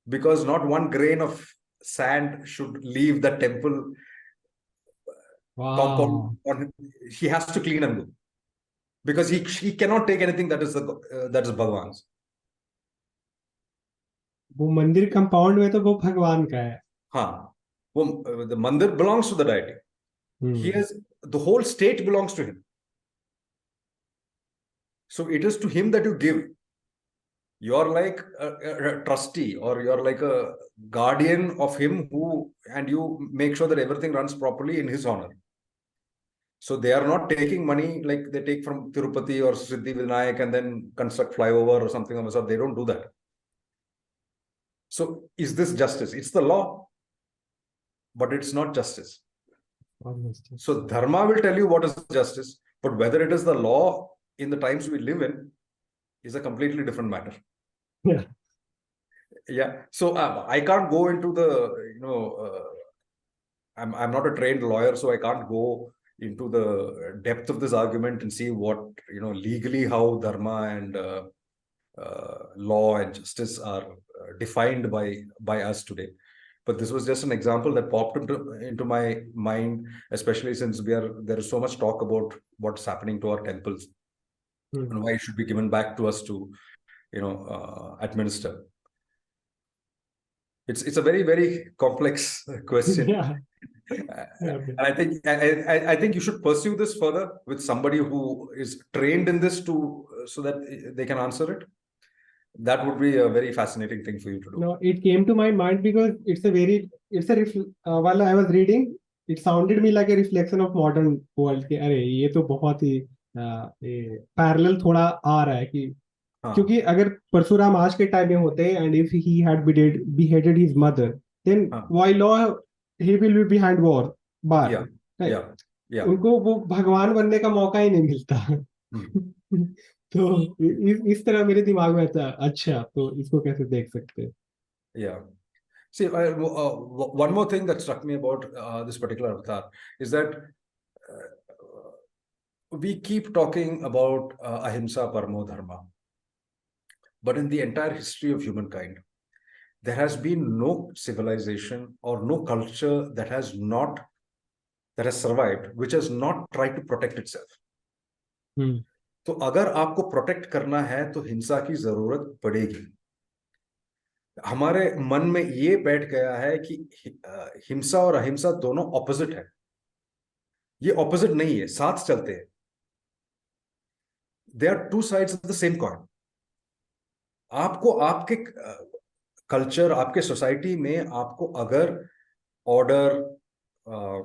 because not one grain of sand should leave the temple compound. He has to clean and go, because he cannot take anything that is Bhagwan's. वो मंदिर compound में तो वो भगवान का है. हाँ, वो the mandir belongs to the deity. He has, the whole state belongs to him. So it is to him that you give. You're like a trustee, or you're like a guardian of him, and you make sure that everything runs properly in his honor. So they are not taking money like they take from Tirupati or Siddhi Vinayak and then construct flyover or something of the sort. They don't do that. So is this justice? It's the law, but it's not justice. So dharma will tell you what is justice, but whether it is the law in the times we live in is a completely different matter. Yeah. Yeah. So I can't go into the, I'm not a trained lawyer, so I can't go into the depth of this argument and see what, legally how dharma and law and justice are defined by us today. But this was just an example that popped into my mind, especially since there is so much talk about what's happening to our temples and why it should be given back to us to, administer. It's a very, very complex question. Yeah. And I think you should pursue this further with somebody who is trained in this so that they can answer it. That would be a very fascinating thing for you to do. No, it came to my mind because while I was reading, it sounded me like a reflection of modern world. कि अरे ये तो बहुत ही parallel थोड़ा आ रहा है कि क्योंकि अगर परशुराम आज के टाइम में होते and if he had beheaded his mother, then why law he will be behind war bar. Yeah. उनको वो भगवान बनने का मौका ही नहीं मिलता. तो इस तरह मेरे दिमाग में आता, अच्छा तो इसको कैसे देख सकते हैं. Yeah. See, one more thing that struck me about this particular avatar is that we keep talking about ahimsa paramo dharma, but in the entire history of humankind, there has been no civilization or no culture that has survived, which has not tried to protect itself. तो अगर आपको protect करना है तो हिंसा की जरूरत पड़ेगी। हमारे मन में ये बैठ गया है कि हिंसा और अहिंसा दोनों ऑपोजिट है। ये ऑपोजिट नहीं है, साथ चलते हैं। They are two sides of the same coin. आपको आपके कल्चर, आपके सोसाइटी में आपको अगर ऑर्डर,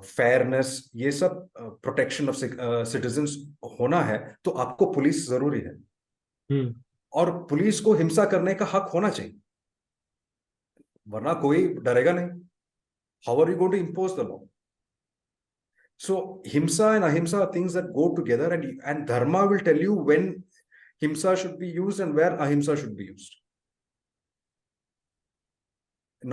फेयरनेस, ये सब प्रोटेक्शन ऑफ सिटीजन्स होना है तो आपको पुलिस जरूरी है। और पुलिस को हिंसा करने का हक होना चाहिए, वरना कोई डरेगा नहीं। How are you going to impose the law? So himsa and ahimsa are things that go together, and dharma will tell you when himsa should be used and where ahimsa should be used.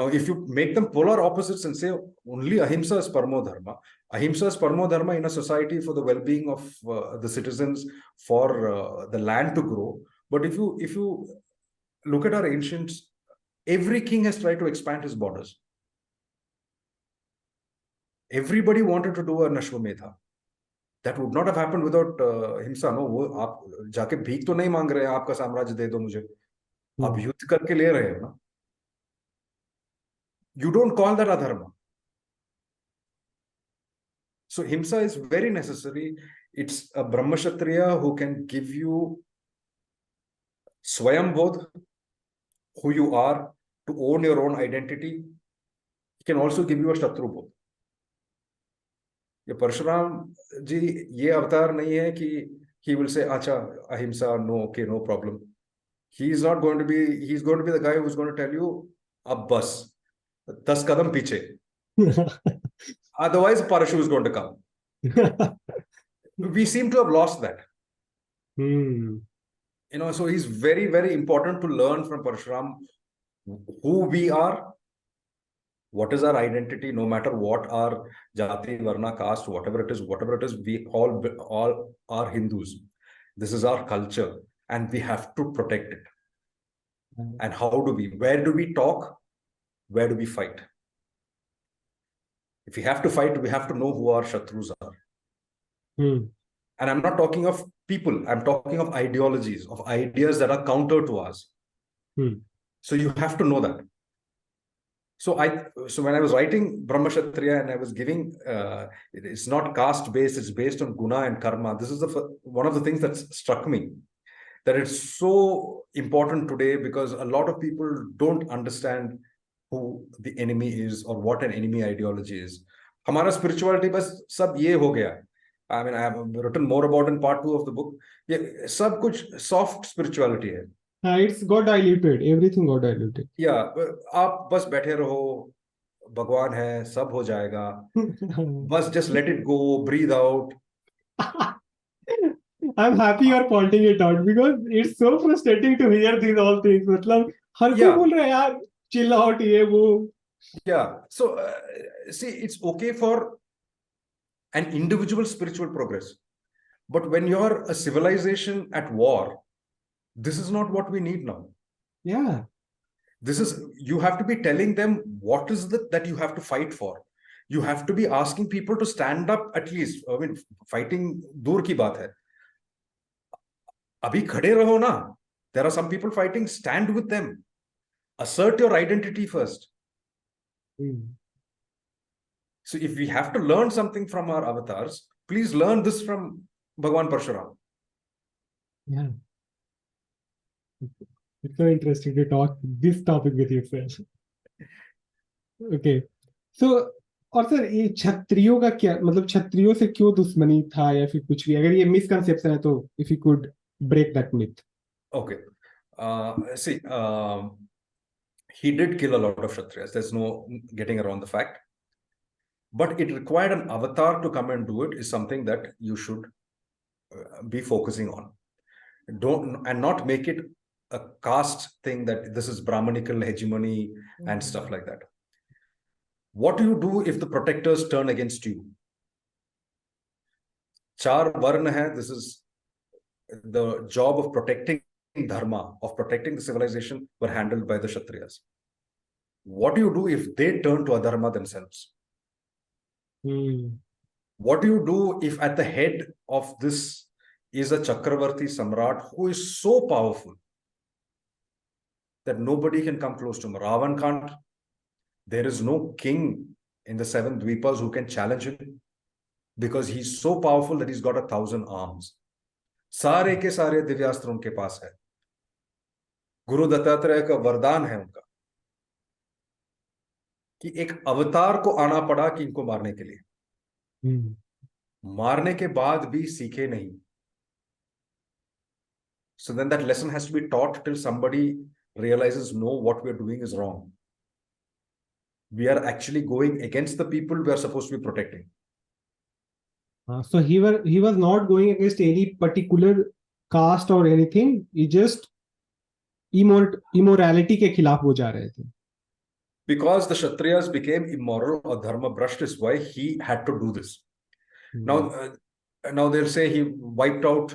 Now, if you make them polar opposites and say only ahimsa is paramo dharma, ahimsa is paramo dharma in a society for the well-being of the citizens, for the land to grow. But if you look at our ancients, every king has tried to expand his borders. Everybody wanted to do a Nashwametha. That would not have happened without हिंसा। No, वो आप जाके भीख तो नहीं मांग रहे हैं, आपका साम्राज्य दे दो मुझे, आप युद्ध करके ले रहे हो ना। You don't call that adharma. So himsa is very necessary. It's a brahmakshatriya who can give you swayambodh, who you are, to own your own identity. He can also give you a shatrubodh. ये परशुराम जी, ये अवतार नहीं है कि he will say acha ahimsa, no, okay, no problem. He's not going to be, he's going to be the guy who's going to tell you ab bas 10 kadam piche, otherwise Parshu is going to come. We seem to have lost that. You know, so he's very, very important to learn from Parshuram who we are, what is our identity, no matter what our jati, varna, caste, whatever it is, we all are Hindus. This is our culture and we have to protect it. And how do we, where do we talk, where do we fight? If we have to fight, we have to know who our shatrus are. And I'm not talking of people, I'm talking of ideologies, of ideas that are counter to us. So you have to know that. So when I was writing Brahmakshatriya and I was giving, it's not caste based, it's based on guna and karma. This is one of the things that struck me, that it's so important today because a lot of people don't understand who the enemy is or what an enemy ideology is. Hamara spirituality bas sab ye ho gaya. I mean, I have written more about in part 2 of the book. ये सब कुछ soft spirituality है. It's got diluted. Everything got diluted. Yeah, आप बस बैठे रहो, भगवान है, सब हो जाएगा. बस just let it go, breathe out. I'm happy you're pointing it out because it's so frustrating to hear these all things. मतलब हर कोई बोल रहा है यार, chill out, ये वो. Yeah, so see, it's okay for an individual spiritual progress, but when you're a civilization at war, this is not what we need now. Yeah. This is, you have to be telling them what is that you have to fight for. You have to be asking people to stand up at least. I mean, fighting दूर की बात है. अभी खड़े रहो ना. There are some people fighting, stand with them. Assert your identity first. So if we have to learn something from our avatars, please learn this from Bhagwan Parshuram. Yeah. It's so interesting to talk this topic with you, sir. Okay. So, और sir ये क्षत्रियों का क्या मतलब, क्षत्रियों से क्यों दुश्मनी था या फिर कुछ भी, अगर ये मिसकंसेप्शन है तो if you could break that myth. Okay. See, he did kill a lot of Kshatriyas. There's no getting around the fact. But it required an avatar to come and do it is something that you should be focusing on. And not make it a caste thing that this is Brahmanical hegemony and stuff like that. What do you do if the protectors turn against you? Char varna hai, this is the job of protecting dharma, of protecting the civilization, were handled by the Kshatriyas. What do you do if they turn to adharma themselves? What do you do if at the head of this is a Chakravarti Samrat who is so powerful that nobody can come close to him. Ravan can't. There is no king in the seven Dvipas who can challenge him because he's so powerful that he's got 1,000 arms. सारे के सारे दिव्यास्त्र उनके पास है. गुरु दत्तात्रेय का वरदान है उनका कि एक अवतार को आना पड़ा कि इनको मारने के लिए. मारने के बाद भी सीखे नहीं. So then that lesson has to be taught till somebody realizes, no, what we're doing is wrong. We are actually going against the people we are supposed to be protecting. So he was not going against any particular caste or anything. He just immorality के खिलाफ वो जा रहे थे. Because the Kshatriyas became immoral or dharma brushed is why he had to do this. Now they'll say he wiped out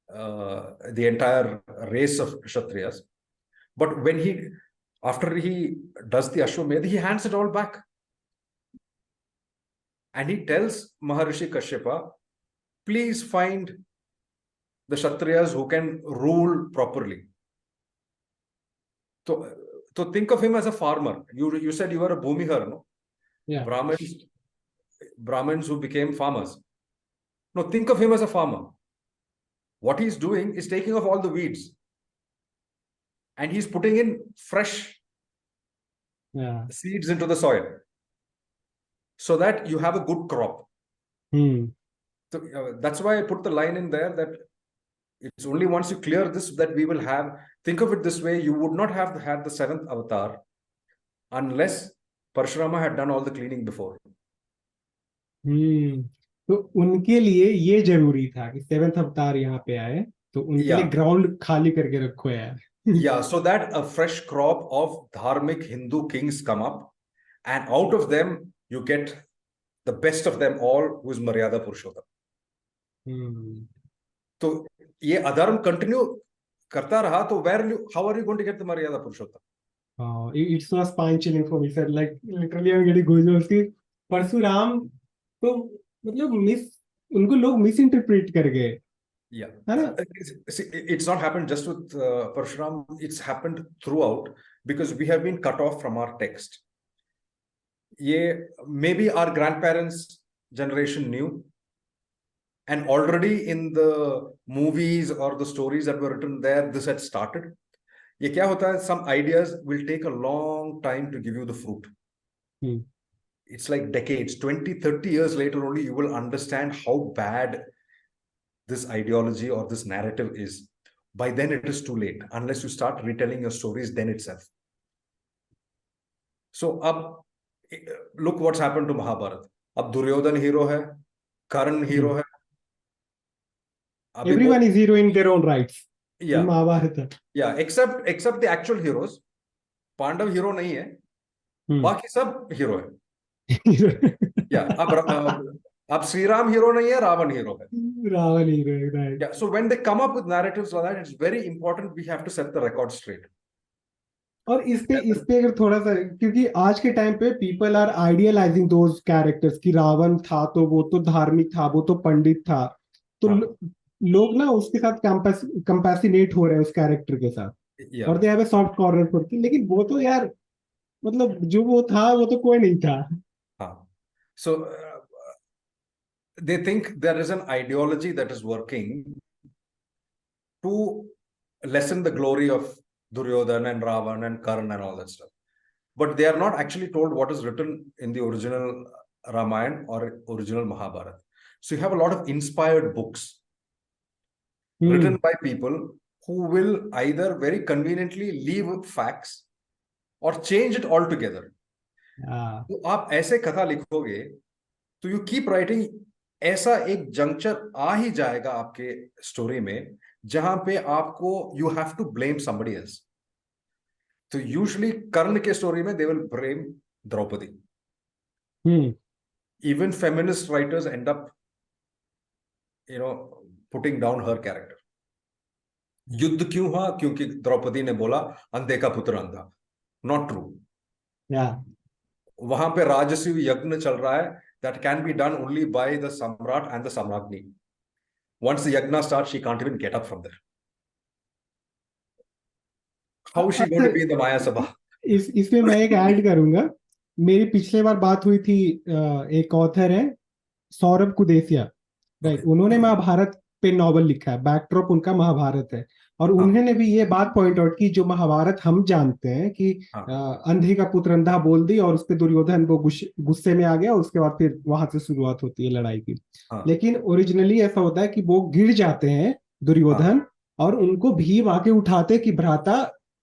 the entire race of Kshatriyas. But after he does the Ashwamedh, he hands it all back. And he tells Maharishi Kashyapa, please find the Kshatriyas who can rule properly. So think of him as a farmer. You said you were a Bhumihar, no? Yeah. Brahmins who became farmers. No, think of him as a farmer. What he's doing is taking off all the weeds. And he's putting in fresh seeds into the soil so that you have a good crop. So that's why I put the line in there that it's only once you clear this that we will have. Think of it this way: you would not have had the seventh avatar unless Parshurama had done all the cleaning before. तो उनके लिए ये जरूरी था कि seventh अवतार यहाँ पे आए, तो उनके लिए ग्राउंड खाली करके रखो यार. Yeah, so that a fresh crop of dharmic Hindu kings come up, and out of them you get the best of them all, who is Maryada Purushottam. So ये अधर्म कंटिन्यू करता रहा तो how are you going to get the Maryada Purushottam? It's so spine-chilling for me, sir. Like literally I'm getting goosebumps कि परशुराम तो मतलब उनको लोग मिसइंटरप्रेट कर गए. Yeah. See, it's not happened just with Parshuram. It's happened throughout because we have been cut off from our text. Maybe our grandparents' generation knew. And already in the movies or the stories that were written there, this had started. ये क्या होता है? Some ideas will take a long time to give you the fruit. It's like decades, 20, 30 years later only you will understand how bad this ideology or this narrative is. By then it is too late, unless you start retelling your stories then itself. So look what's happened to Mahabharata. Ab Duryodhan hero hai, Karn hero hai. Everyone is hero in their own rights. Yeah. Mahabharata. Yeah, except the actual heroes. Pandav hero nahi hai. Baki sab hero hai. Yeah. Ab Sri Ram hero nahi hai, Ravan hero hai. Ravan hero, right. Yeah, so when they come up with narratives like that, it's very important we have to set the record straight. और इस पे अगर थोड़ा सा, क्योंकि आज के time पे पीपल आर आइडियलाइजिंग दोज कैरेक्टर्स कि रावण था तो वो तो धार्मिक था, वो तो पंडित था, तो लोग ना उसके साथ कंपैसिनेट हो रहे हैं उस कैरेक्टर के साथ. और they have a soft corner for, लेकिन वो तो यार मतलब जो वो था वो तो कोई नहीं था. So they think there is an ideology that is working to lessen the glory of Duryodhan and Ravan and Karn and all that stuff. But they are not actually told what is written in the original Ramayana or original Mahabharata. So you have a lot of inspired books written by people who will either very conveniently leave facts or change it altogether. तो आप ऐसे कथा लिखोगे तो you keep writing, ऐसा एक juncture आ ही जाएगा आपके स्टोरी में जहां पे आपको you have to blame somebody else. तो usually कर्ण के स्टोरी में they will blame Draupadi. Even feminist writers end up putting down her character. युद्ध क्यों हुआ? क्योंकि द्रौपदी ने बोला अंधे का पुत्र अंधा. Not true. वहां पे राजस्व यज्ञ चल रहा है that can be done only by the samrat and the samragni. Once the yagna starts, she can't even get up from there. How is she going to be in the Maya Sabha? इसमें मैं एक add करूंगा. मेरी पिछले बार बात हुई थी, एक ऑथर है सौरभ कुदेसिया, राइट. उन्होंने महाभारत पे नॉवल लिखा है, बैकड्रॉप उनका महाभारत है. और उन्होंने भी ये बात पॉइंट आउट की, जो महाभारत हम जानते हैं कि अंधे का पुत्र अंधा बोल दी और उस पे दुर्योधन वो गुस्से में आ गया, और उसके बाद फिर वहां से शुरुआत होती है लड़ाई की. लेकिन ओरिजिनली ऐसा होता है कि वो गिर जाते हैं दुर्योधन, और उनको भीम आके उठाते कि भ्राता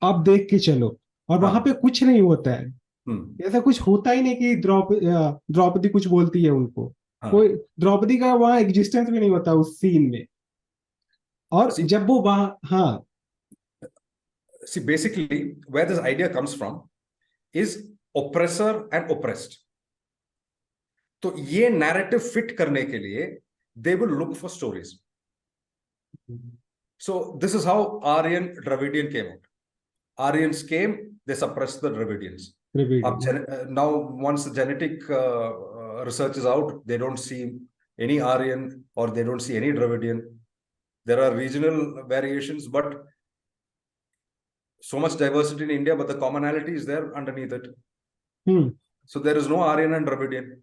आप देख के चलो, और वहां पे कुछ नहीं होता है. ऐसा कुछ होता ही नहीं कि द्रौपदी कुछ बोलती है उनको. कोई द्रौपदी का वहां एग्जिस्टेंस भी नहीं होता उस सीन में. और जब वो वहां see basically where this idea comes from is oppressor and oppressed. तो ये narrative fit करने के लिए they will look for stories. So this is how Aryan Dravidian came out. Aryans came, they suppressed the Dravidians. Now once the genetic research is out, they don't see any Aryan or they don't see any Dravidian. There are regional variations, but so much diversity in India, but the commonality is there underneath it. So there is no Aryan and Dravidian.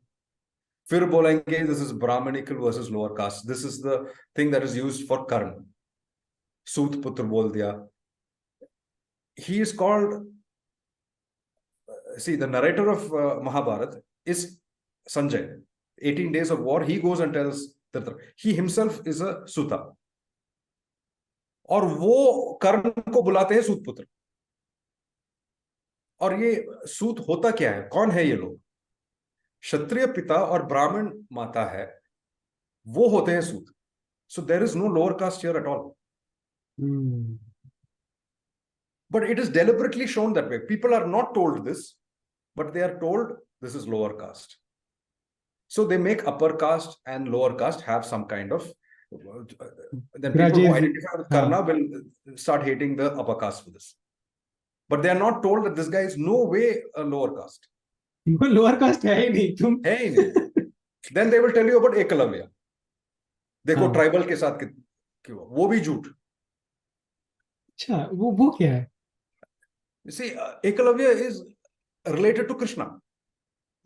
फिर बोलेंगे this is Brahmanical versus lower caste. This is the thing that is used for Karna. Sut Putra बोल दिया. He is called, see, the narrator of Mahabharata is Sanjay. 18 days of war, he goes and tells Dhritarashtra. He himself is a Suta. और वो कर्ण को बुलाते हैं सूत पुत्र. और ये सूत होता क्या है, कौन है ये लोग? क्षत्रिय पिता और ब्राह्मण माता है, वो होते हैं सूत. So there is no lower caste here at all. But it is deliberately shown that way. People are not told this, but they are told this is lower caste. So they make upper caste and lower caste have some kind of, then people who identify with Karna will start hating the upper caste for this. But they are not told that this guy is no way a lower caste. Lower caste है ही नहीं, तुम है ही नहीं. Then they will tell you about Ekalavya. देखो tribal के साथ वो भी झूठ. अच्छा, वो क्या है? See, Ekalavya is related to Krishna.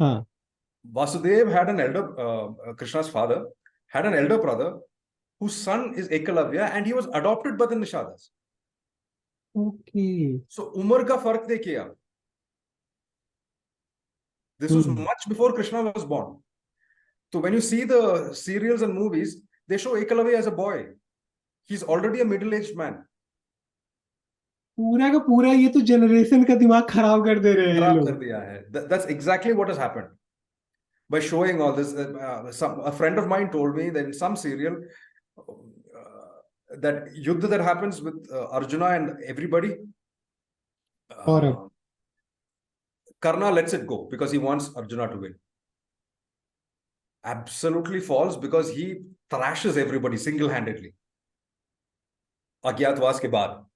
Vasudev had an elder, Krishna's father had an elder brother whose son is Ekalavya, and he was adopted by the Nishadas. Okay. So umar ka fark dekhiye aap. This was much before Krishna was born. So when you see the serials and movies, they show Ekalavya as a boy. He's already a middle-aged man. पूरा का पूरा ये तो generation का दिमाग खराब कर दे रहे हैं खराब कर दिया है. That's exactly what has happened. By showing all this, a friend of mine told me that in some serial, that yuddha that happens with Arjuna and everybody, Karna lets it go because he wants Arjuna to win. Absolutely false, because he thrashes everybody single-handedly. Agyatwas ke baad.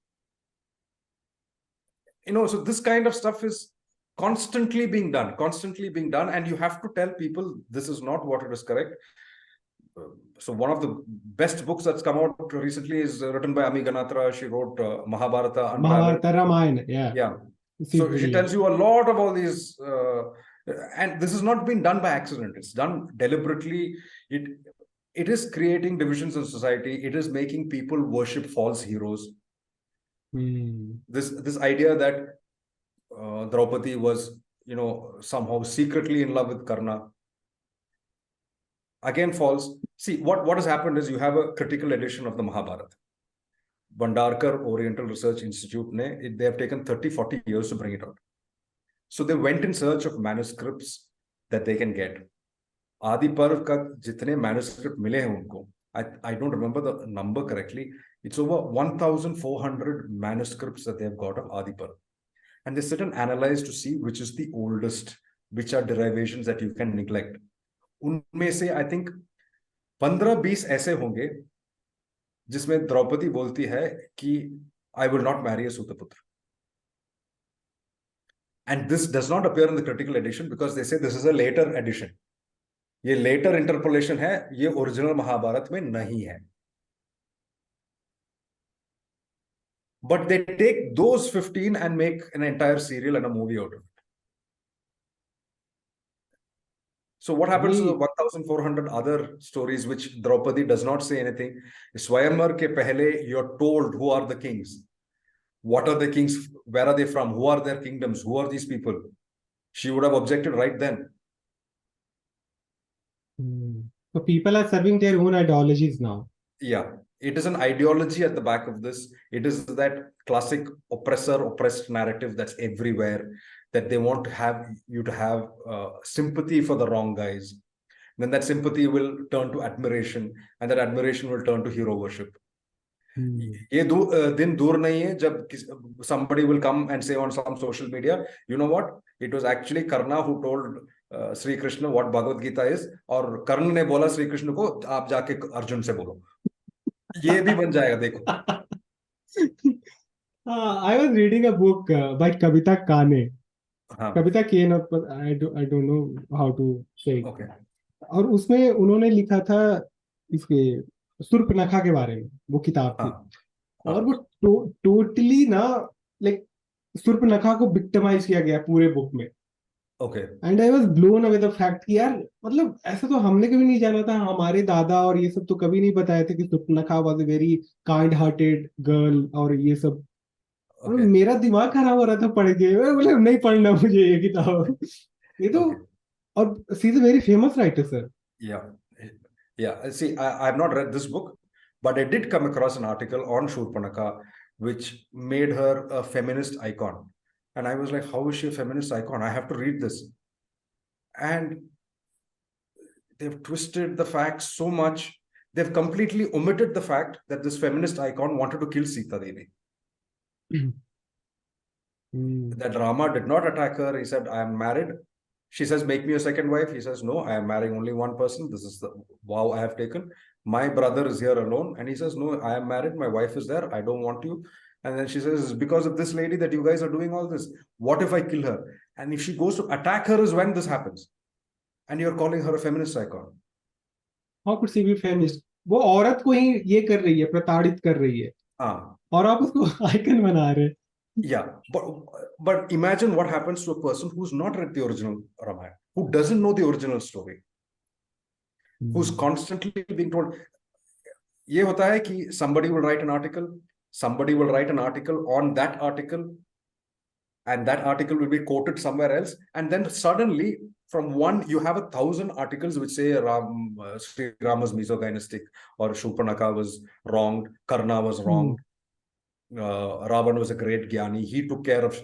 So this kind of stuff is constantly being done, and you have to tell people this is not what it is correct. So one of the best books that's come out recently is written by Ami Ganatra. She wrote Mahabharata Ramayana. Yeah. So she tells you a lot of all these, and this has not been done by accident. It's done deliberately. It is creating divisions in society. It is making people worship false heroes. This idea that Draupadi was, somehow secretly in love with Karna, again false. See, what has happened is you have a critical edition of the Mahabharata. Bhandarkar Oriental Research Institute, they have taken 30-40 years to bring it out. So they went in search of manuscripts that they can get. Adi Parv ka jitne manuscript mile hain unko, I don't remember the number correctly. It's over 1,400 manuscripts that they have got of Adi Parv. And they sit and analyze to see which is the oldest, which are derivations that you can neglect. उनमें से I think 15-20 ऐसे होंगे जिसमें द्रौपदी बोलती है कि I will not marry a Sutaputra. And this does not appear in the critical edition because they say this is a later edition. ये later interpolation है, ये original महाभारत में नहीं है. But they take those 15 and make an entire serial and a movie out of it. So what happens to the 1400 other stories which Draupadi does not say anything? Swayamvar ke pehle, you're told who are the kings. What are the kings? Where are they from? Who are their kingdoms? Who are these people? She would have objected right then. So people are serving their own ideologies now. Yeah, it is an ideology at the back of this. It is that classic oppressed narrative that's everywhere, that they want to have you to have sympathy for the wrong guys. Then that sympathy will turn to admiration, and that admiration will turn to hero worship. ये दिन दूर नहीं है जब somebody will come and say on some social media, you know what, it was actually Karna who told Sri Krishna what Bhagavad Gita is, और कर्ण ने बोला श्री कृष्ण को आप जाके अर्जुन से बोलो. ये भी बन जाएगा, देखो. I was reading a book by Kavita Kane. Kavita Kane, I don't know how to say. Okay. और उसमें उन्होंने लिखा था इसके सूर्पनखा के बारे में, वो किताब थी. और वो टोटली ना लाइक सूर्पनखा को विक्टिमाइज किया गया पूरे बुक में. Okay. And I was blown away the fact कि यार मतलब ऐसा तो हमने कभी नहीं जाना था, हमारे दादा और ये सब तो कभी नहीं बताया था कि Surpanakha was a very kind hearted girl और ये सब. और मेरा दिमाग खराब हो रहा था पढ़ के, बोले नहीं पढ़ना मुझे ये किताब. ये तो और she is a very famous writer sir. Yeah, see, I have not read this book, but I did come across an article on Shurpanakha which made her a feminist icon. And I was like, how is she a feminist icon? I have to read this. And they've twisted the facts so much. They've completely omitted the fact that this feminist icon wanted to kill Sita Devi. That Rama did not attack her. He said, I am married. She says, make me a second wife. He says, no, I am marrying only one person. This is the vow I have taken. My brother is here alone. And he says, no, I am married. My wife is there. I don't want you. And then she says, it's because of this lady that you guys are doing all this. What if I kill her? And if she goes to attack her is when this happens. And you're calling her a feminist icon. How could she be feminist? वो औरत को ही ये कर रही है, प्रताड़ित कर रही है. और आप उसको आइकन बना रहे. Yeah, but imagine what happens to a person who's not read the original Ramayana, who doesn't know the original story, who's constantly being told. ये होता है कि somebody will write an article on that article, and that article will be quoted somewhere else, and then suddenly from one you have 1,000 articles which say Sri Ram was misogynistic, or Shurpanakha was wronged, Karna was wronged. Ravan was a great ज्ञानी. He took care of.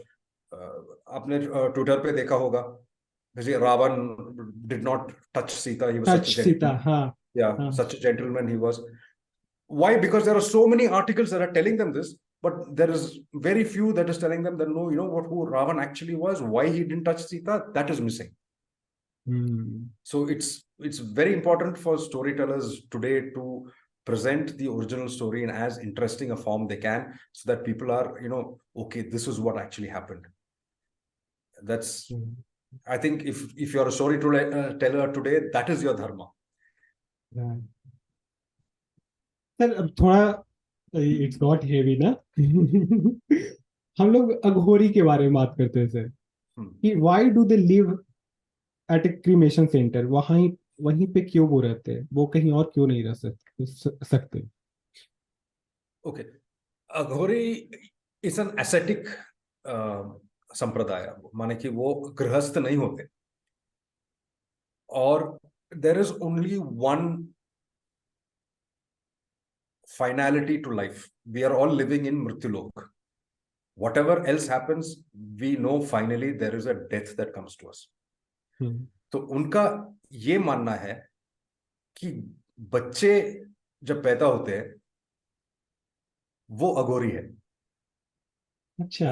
आपने Twitter पे देखा होगा, Ravan did not touch Sita. He was such a gentleman. Such a gentleman he was. Why? Because there are so many articles that are telling them this, but there is very few that is telling them that no, you know what, who Ravan actually was, why he didn't touch Sita, that is missing. So it's very important for storytellers today to present the original story in as interesting a form they can, so that people are, okay, this is what actually happened. That's, I think if you're a storyteller today, that is your dharma. Sir अब थोड़ा it's got heavy ना. हम लोग अघोरी के बारे में बात करते हैं सर, कि why do they live at A cremation centre. वहीं पे क्यों वो रहते हैं, वो कहीं और क्यों नहीं रह सकते. Okay, Aghori is an ascetic संप्रदाय, माने कि वो गृहस्थ नहीं होते, और there is only one finality to life. We are all living in Mrityulok. Whatever else happens, we know finally there is a death that comes to us. तो उनका ये मानना है कि बच्चे जब पैदा होते हैं वो अघोरी है. अच्छा.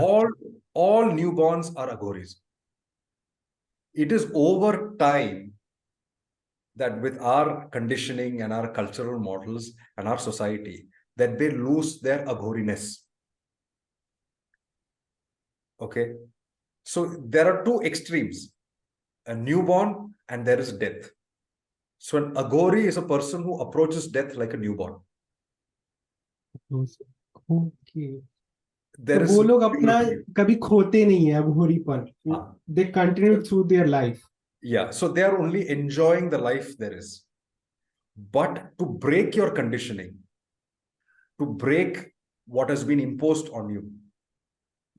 all newborns are aghoris. It is over time that with our conditioning and our cultural models and our society, that they lose their aghoriness. Okay, so there are two extremes, a newborn and there is death. So an aghori is a person who approaches death like a newborn. Okay. तो there is वो no लोग अपना purity. कभी खोते नहीं है अघोरीपन. हाँ. They continue through their life. Yeah, so they are only enjoying the life there is. But to break your conditioning, to break what has been imposed on you,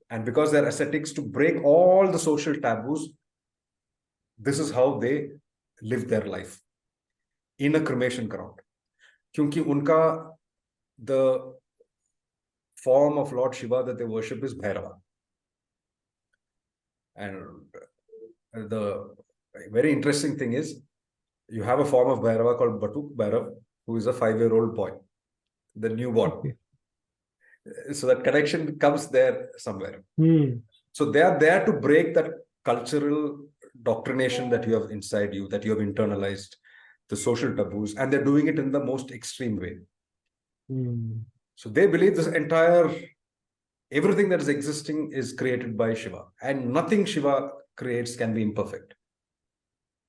and because they're ascetics, to break all the social taboos, this is how they live their life in a cremation ground. क्योंकि उनका the form of Lord Shiva that they worship is Bhairava. And the very interesting thing is, you have a form of Bhairava called Batuk Bhairav, who is a 5-year-old boy, the newborn. Okay. So that connection comes there somewhere. Hmm. So they are there to break that cultural doctrination that you have inside you, that you have internalized, the social taboos, and they're doing it in the most extreme way. Hmm. So they believe this entire, everything that is existing is created by Shiva, and nothing Shiva creates can be imperfect.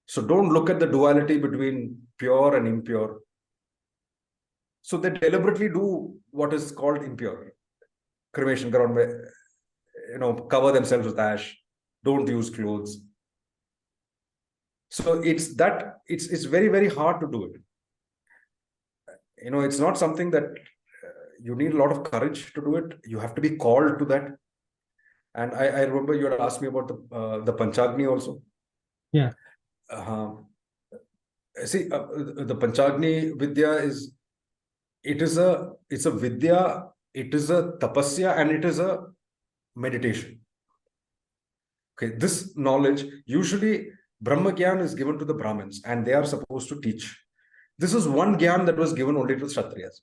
So don't look at the duality between pure and impure. So they deliberately do what is called impure. Cremation ground, cover themselves with ash, don't use clothes. So it's very, very hard to do it. It's not something that you need a lot of courage to do it. You have to be called to that. And I remember you had asked me about the Panchagni also. Yeah. See, the Panchagni Vidya it's a Vidya, it is a tapasya, and it is a meditation. Okay, this knowledge, usually Brahma Gyan is given to the Brahmins and they are supposed to teach. This is one Gyan that was given only to Kshatriyas.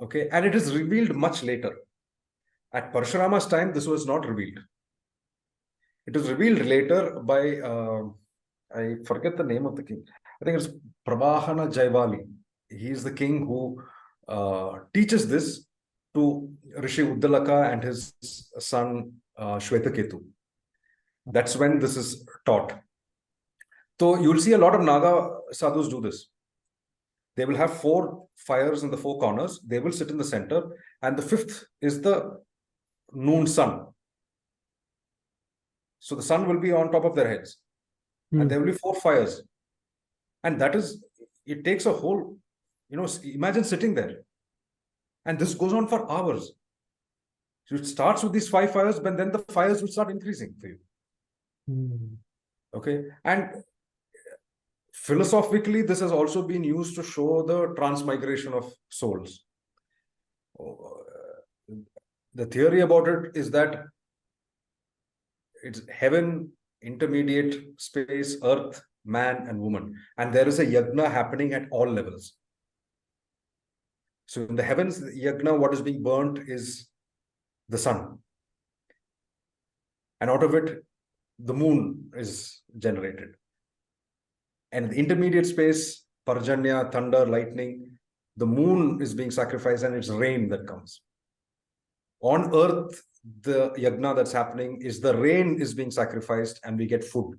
Okay, and it is revealed much later. At Parshurama's time, this was not revealed. It was revealed later by, I forget the name of the king. I think it's Prabhahana Jaivali. He is the king who teaches this to Rishi Uddalaka and his son Shwetaketu. That's when this is taught. So you'll see a lot of Naga sadhus do this. They will have 4 fires in the 4 corners. They will sit in the center, and the 5th is the noon sun. So the sun will be on top of their heads, and there will be 4 fires. And it takes a whole, imagine sitting there. And this goes on for hours. So it starts with these 5 fires, but then the fires will start increasing for you. Okay. And philosophically, this has also been used to show the transmigration of souls. The theory about it is that it's heaven, intermediate space, earth, man, and woman. And there is a yagna happening at all levels. So in the heavens, the yagna, what is being burnt is the sun. And out of it, the moon is generated. And the intermediate space, Parjanya, thunder, lightning, the moon is being sacrificed and it's rain that comes. On earth, the yagna that's happening is the rain is being sacrificed and we get food.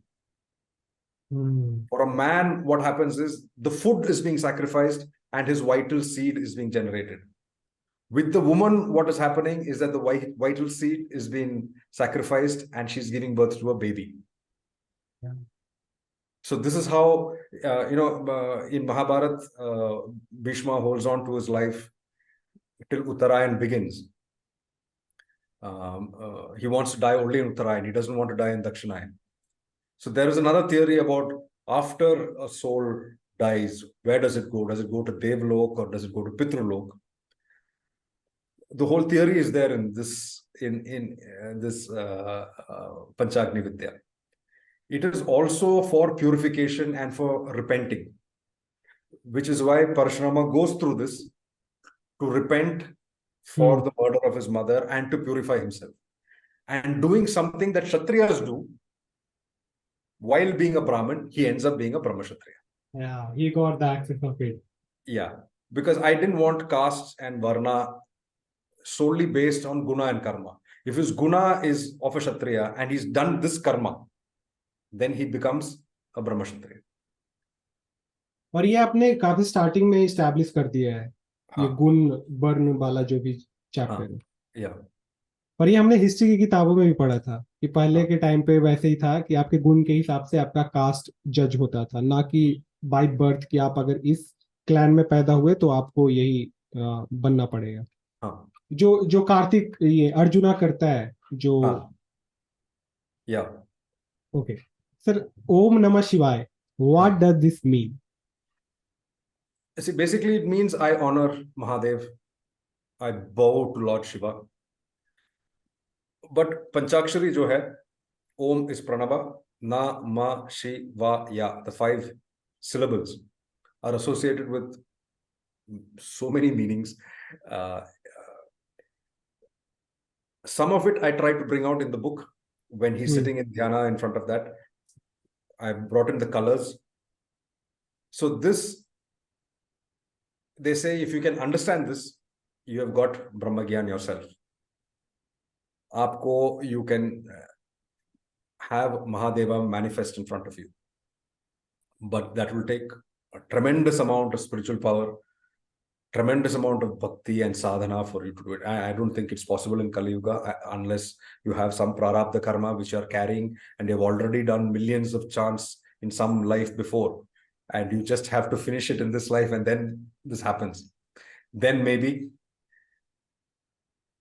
For a man, what happens is the food is being sacrificed and his vital seed is being generated. With the woman, what is happening is that the vital seed is being sacrificed and she's giving birth to a baby. Yeah. So this is how, in Mahabharata, Bhishma holds on to his life till Uttarayan begins. He wants to die only in Uttarayan. He doesn't want to die in Dakshinayan. So there is another theory about after a soul dies, where does it go? Does it go to Devlok or does it go to Pitrulok? The whole theory is there in this Panchagni Vidya. It is also for purification and for repenting, which is why Parshurama goes through this to repent for the murder of his mother and to purify himself. And doing something that Kshatriyas do, while being a Brahmin, he ends up being a Brahmashatriya. Yeah, he got the access of it. Yeah, because I didn't want castes and Varna solely based on Guna and Karma. If his Guna is of a Kshatriya and he's done this Karma, then he becomes a Brahmashatriya. और ये आपने काफी starting में establish कर दिया है, ये गुण वर्ण वाला जो भी चैप्टर है. या पर ये हमने हिस्ट्री की किताबों में भी पढ़ा था कि पहले हाँ के टाइम पे वैसे ही था कि आपके गुण के हिसाब से आपका कास्ट जज होता था, ना कि बाय बर्थ कि आप अगर इस क्लैन में पैदा हुए तो आपको यही बनना पड़ेगा। हाँ जो जो कार्तिक ये अर्जुना करता है जो। हाँ या ओके सर, ओम नमः शिवाय, व्हाट हाँ does this mean? See, basically it means I honor Mahadev, I bow to Lord Shiva. But Panchakshari जो है, Om is Pranava, Na, Ma, Shi, Va, Ya. The 5 syllables are associated with so many meanings. Uh, some of it I try to bring out in the book. When he's hmm sitting in dhyana in front of that, I brought in the colors. So this, they say, if you can understand this, you have got Brahma Gyan yourself. Aapko, you can have Mahadeva manifest in front of you. But that will take a tremendous amount of spiritual power, tremendous amount of bhakti and sadhana for you to do it. I don't think it's possible in Kali Yuga unless you have some prarabdha karma which you are carrying and you've already done millions of chants in some life before, and you just have to finish it in this life, and then this happens. Then maybe.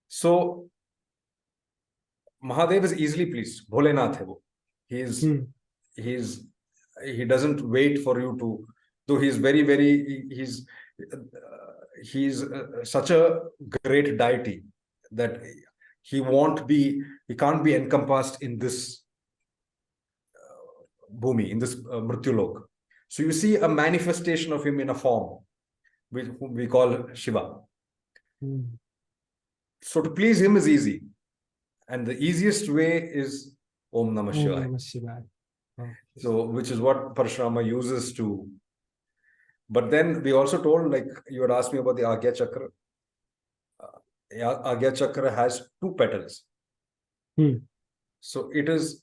So Mahadev is easily pleased. Bholenath hai wo. He's hmm he's he doesn't wait for you to, though he's very he's such a great deity that he can't be encompassed in this bhumi, in this mrityulok. So you see a manifestation of him in a form which we call Shiva. Hmm. So to please him is easy, and the easiest way is Om Namah Om Shivaya. नमः शिवाय। हाँ। So which is what Parshurama uses to. But then we also told, like you had asked me about the Agya Chakra. Agya Chakra has 2 petals. Hmm So it is,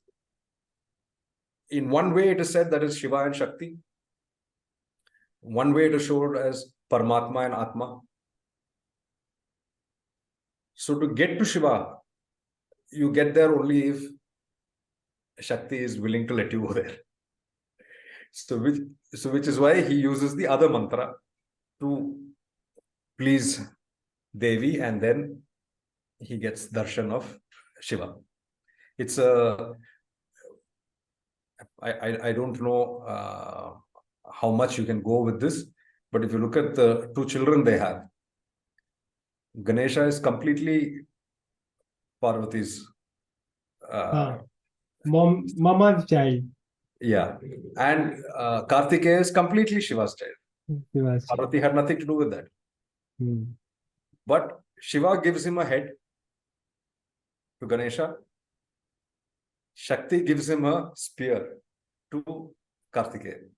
in one way, it is said that is Shiva and Shakti. One way it is showed as Paramatma and Atma. So to get to Shiva, you get there only if Shakti is willing to let you go there. So which is why he uses the other mantra to please Devi, and then he gets darshan of Shiva. It's a, I don't know how much you can go with this, but if you look at the 2 children they have, Ganesha is completely Parvati's. हाँ, mom mama's child। Yeah, and Kartikeya is completely Shiva's child. Shiva's child। Parvati had nothing to do with that. Hmm But Shiva gives him a head to Ganesha. Shakti gives him a spear to Kartikeya.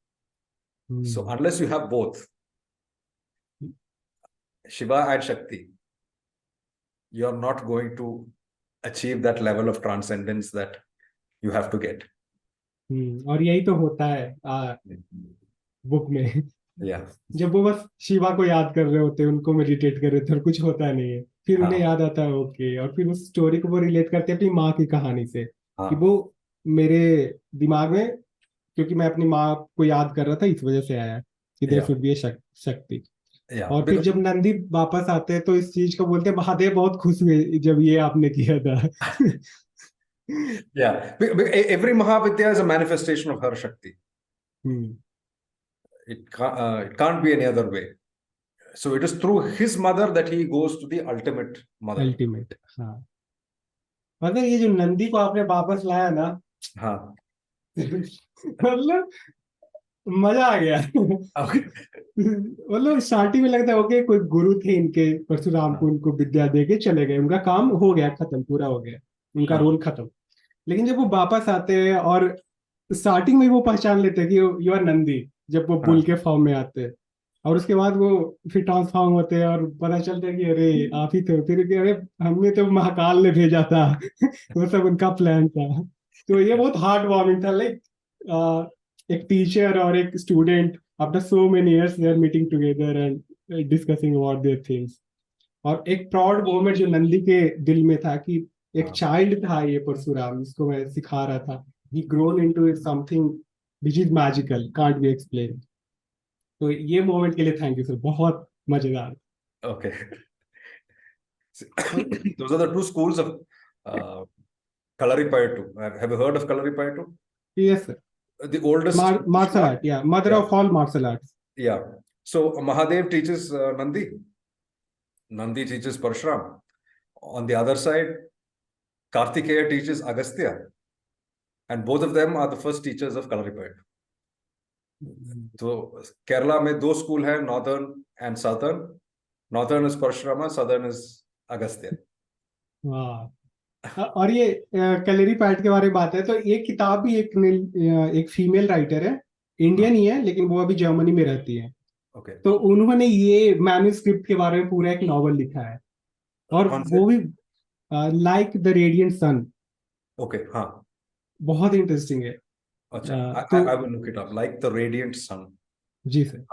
So hmm unless you have both, Shiva and Shakti, you're not going to achieve that level of transcendence that you have to get. और यही तो होता है book में। Yeah. जब वो बस शिवा को याद कर रहे होते हैं, उनको मेडिटेट कर रहे थे और कुछ होता नहीं है, फिर उन्हें हाँ याद आता है ओके, और फिर उस स्टोरी को वो रिलेट करते हैं अपनी माँ की कहानी से कि वो हाँ मेरे दिमाग में, क्योंकि मैं अपनी माँ को याद कर रहा था इस वजह से आया कि देयर yeah शुड बी ए शक्ति। yeah और फिर because जब नंदी वापस आते हैं तो इस चीज को बोलते हैं महादेव बहुत खुश हुए जब ये आपने किया था। yeah every Mahavidya is a manifestation of her Shakti. Hmm It can't be any other way. So it is through his mother that he goes to the ultimate mother. Ultimate. हाँ, मतलब ये जो नंदी को आपने वापस लाया ना, हाँ मतलब मजा आ गया। okay. मतलब स्टार्टिंग में लगता है ओके कोई गुरु थे इनके, परशुराम को हाँ उनको विद्या दे के चले गए, उनका काम हो गया, खत्म, पूरा हो गया, उनका हाँ रोल खत्म। लेकिन जब वो वापस आते हैं और स्टार्टिंग में वो पहचान लेते हैं कि यू आर नंदी, जब वो बुल के हाँ फॉर्म में आते हैं, और उसके बाद वो फिर ट्रांसफॉर्म होते हैं और पता चलता है कि अरे आप ही थे, फिर कि अरे हमें तो महाकाल ने भेजा था। वो सब उनका प्लान था। तो ये बहुत हार्ट वार्मिंग था, लाइक एक टीचर और एक student after so many years they are meeting together and discussing about their things. और एक प्राउड मोमेंट जो नंदी के दिल में था कि एक हाँ, चाइल्ड था ये परशुराम, जिसको मैं सिखा रहा था, he grown into something which is magical, can't be explain. तो ये मोमेंट के लिए थैंक यू सर, बहुत मजेदार। okay. और Those are the two schools of uh, Kalaripayattu. Have you heard of Kalaripayattu? Yes sir, The oldest martial martial art. Art, या mother Yeah, of all martial arts. yeah. So Mahadev teaches Nandi. Nandi teaches Parshuram. On the other side, Kartikeya teaches Agastya. And both of them are the first teachers of Kalaripayattu. तो केरला में दो school है, northern and southern. Northern is Parashurama, southern is Agastya. वाह। और ये calorie PAT के बारे में बात है, तो ये किताब भी एक फीमेल राइटर है, इंडियन ही है लेकिन वो अभी जर्मनी में रहती है। ओके. तो उन्होंने ये मैन्युस्क्रिप्ट के बारे में पूरा एक नॉवल लिखा है, और कौन से? वो भी like the radiant sun. Okay, हाँ. बहुत इंटरेस्टिंग है। अच्छा, तो I will look it up. Like the radiant sun. जी सर,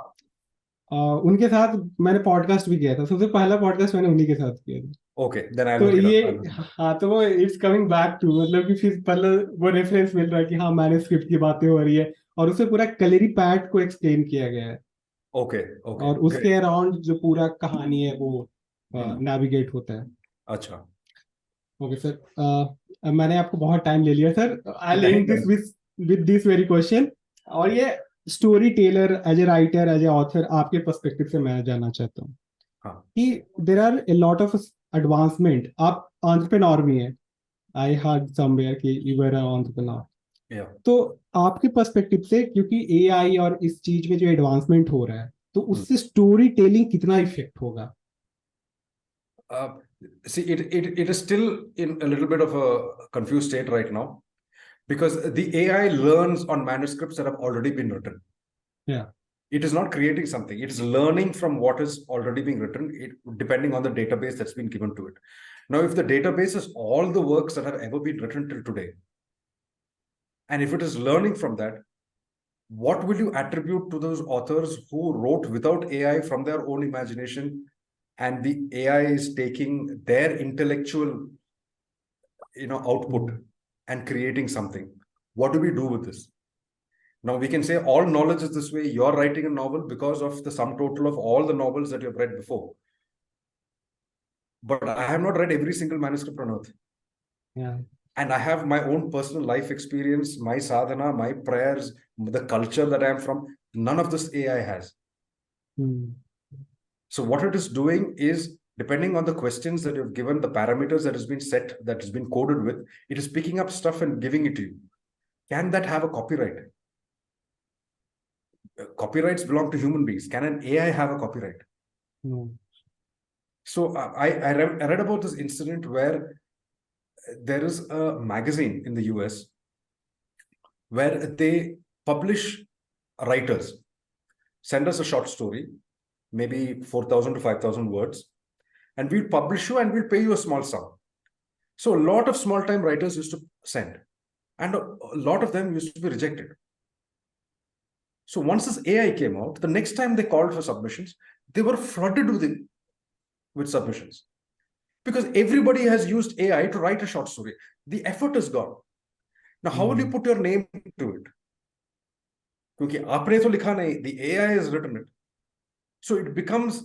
उनके साथ मैंने पॉडकास्ट भी किया था, सबसे पहला पॉडकास्ट मैंने उन्हीं के साथ किया था। ओके, देन आई तो लुक इट ये, अप. हाँ, तो वो इट्स कमिंग बैक टू, मतलब कि फिर मतलब वो रेफरेंस मिल रहा है कि हाँ मैन्युस्क्रिप्ट की बातें हो रही है, और उसमें पूरा कलेरी पैट को एक्सप्लेन किया गया है, ओके, ओके, और उसके ग्रेट. अराउंड जो पूरा कहानी है वो नेविगेट होता है। अच्छा. ओके सर, मैंने आपको बहुत टाइम ले लिया सर, आई नहीं, and this with this very question. और ये storyteller, as a writer, as a author, आपके पर्सपेक्टिव से मैं जानना चाहता हूँ हाँ. कि there are a lot of advancement, आप एंटरप्रेन्योर भी हैं, आई हर्ड समवेयर कि यू वर एंटरप्रेन्योर। या. तो आपके पर्सपेक्टिव से, क्योंकि एआई और इस चीज में जो एडवांसमेंट हो रहा है, तो उससे स्टोरी टेलिंग कितना इफेक्ट होगा? See, it is still in a little bit of a confused state right now, because the AI learns on manuscripts that have already been written. Yeah. It is not creating something. It is learning from what is already being written, depending on the database that's been given to it. Now, if the database is all the works that have ever been written till today, and if it is learning from that, what will you attribute to those authors who wrote without AI from their own imagination, and the AI is taking their intellectual, output and creating something? What do we do with this? Now, we can say all knowledge is this way. You're writing a novel because of the sum total of all the novels that you've read before. But I have not read every single manuscript on earth. Yeah. And I have my own personal life experience, my sadhana, my prayers, the culture that I'm from. None of this AI has. So what it is doing is, depending on the questions that you've given, the parameters that has been set, that has been coded with, it is picking up stuff and giving it to you. Can that have a copyright? Copyrights belong to human beings. Can an AI have a copyright? No. So I read about this incident where there is a magazine in the US where they publish writers, send us a short story, maybe 4,000 to 5,000 words, and we'll publish you and we'll pay you a small sum. So a lot of small time writers used to send, and a lot of them used to be rejected. So once this AI came out, the next time they called for submissions, they were flooded with submissions, because everybody has used AI to write a short story. The effort is gone. Now, how will you put your name to it? Because aapne to likha nahi, the AI has written it. So it becomes,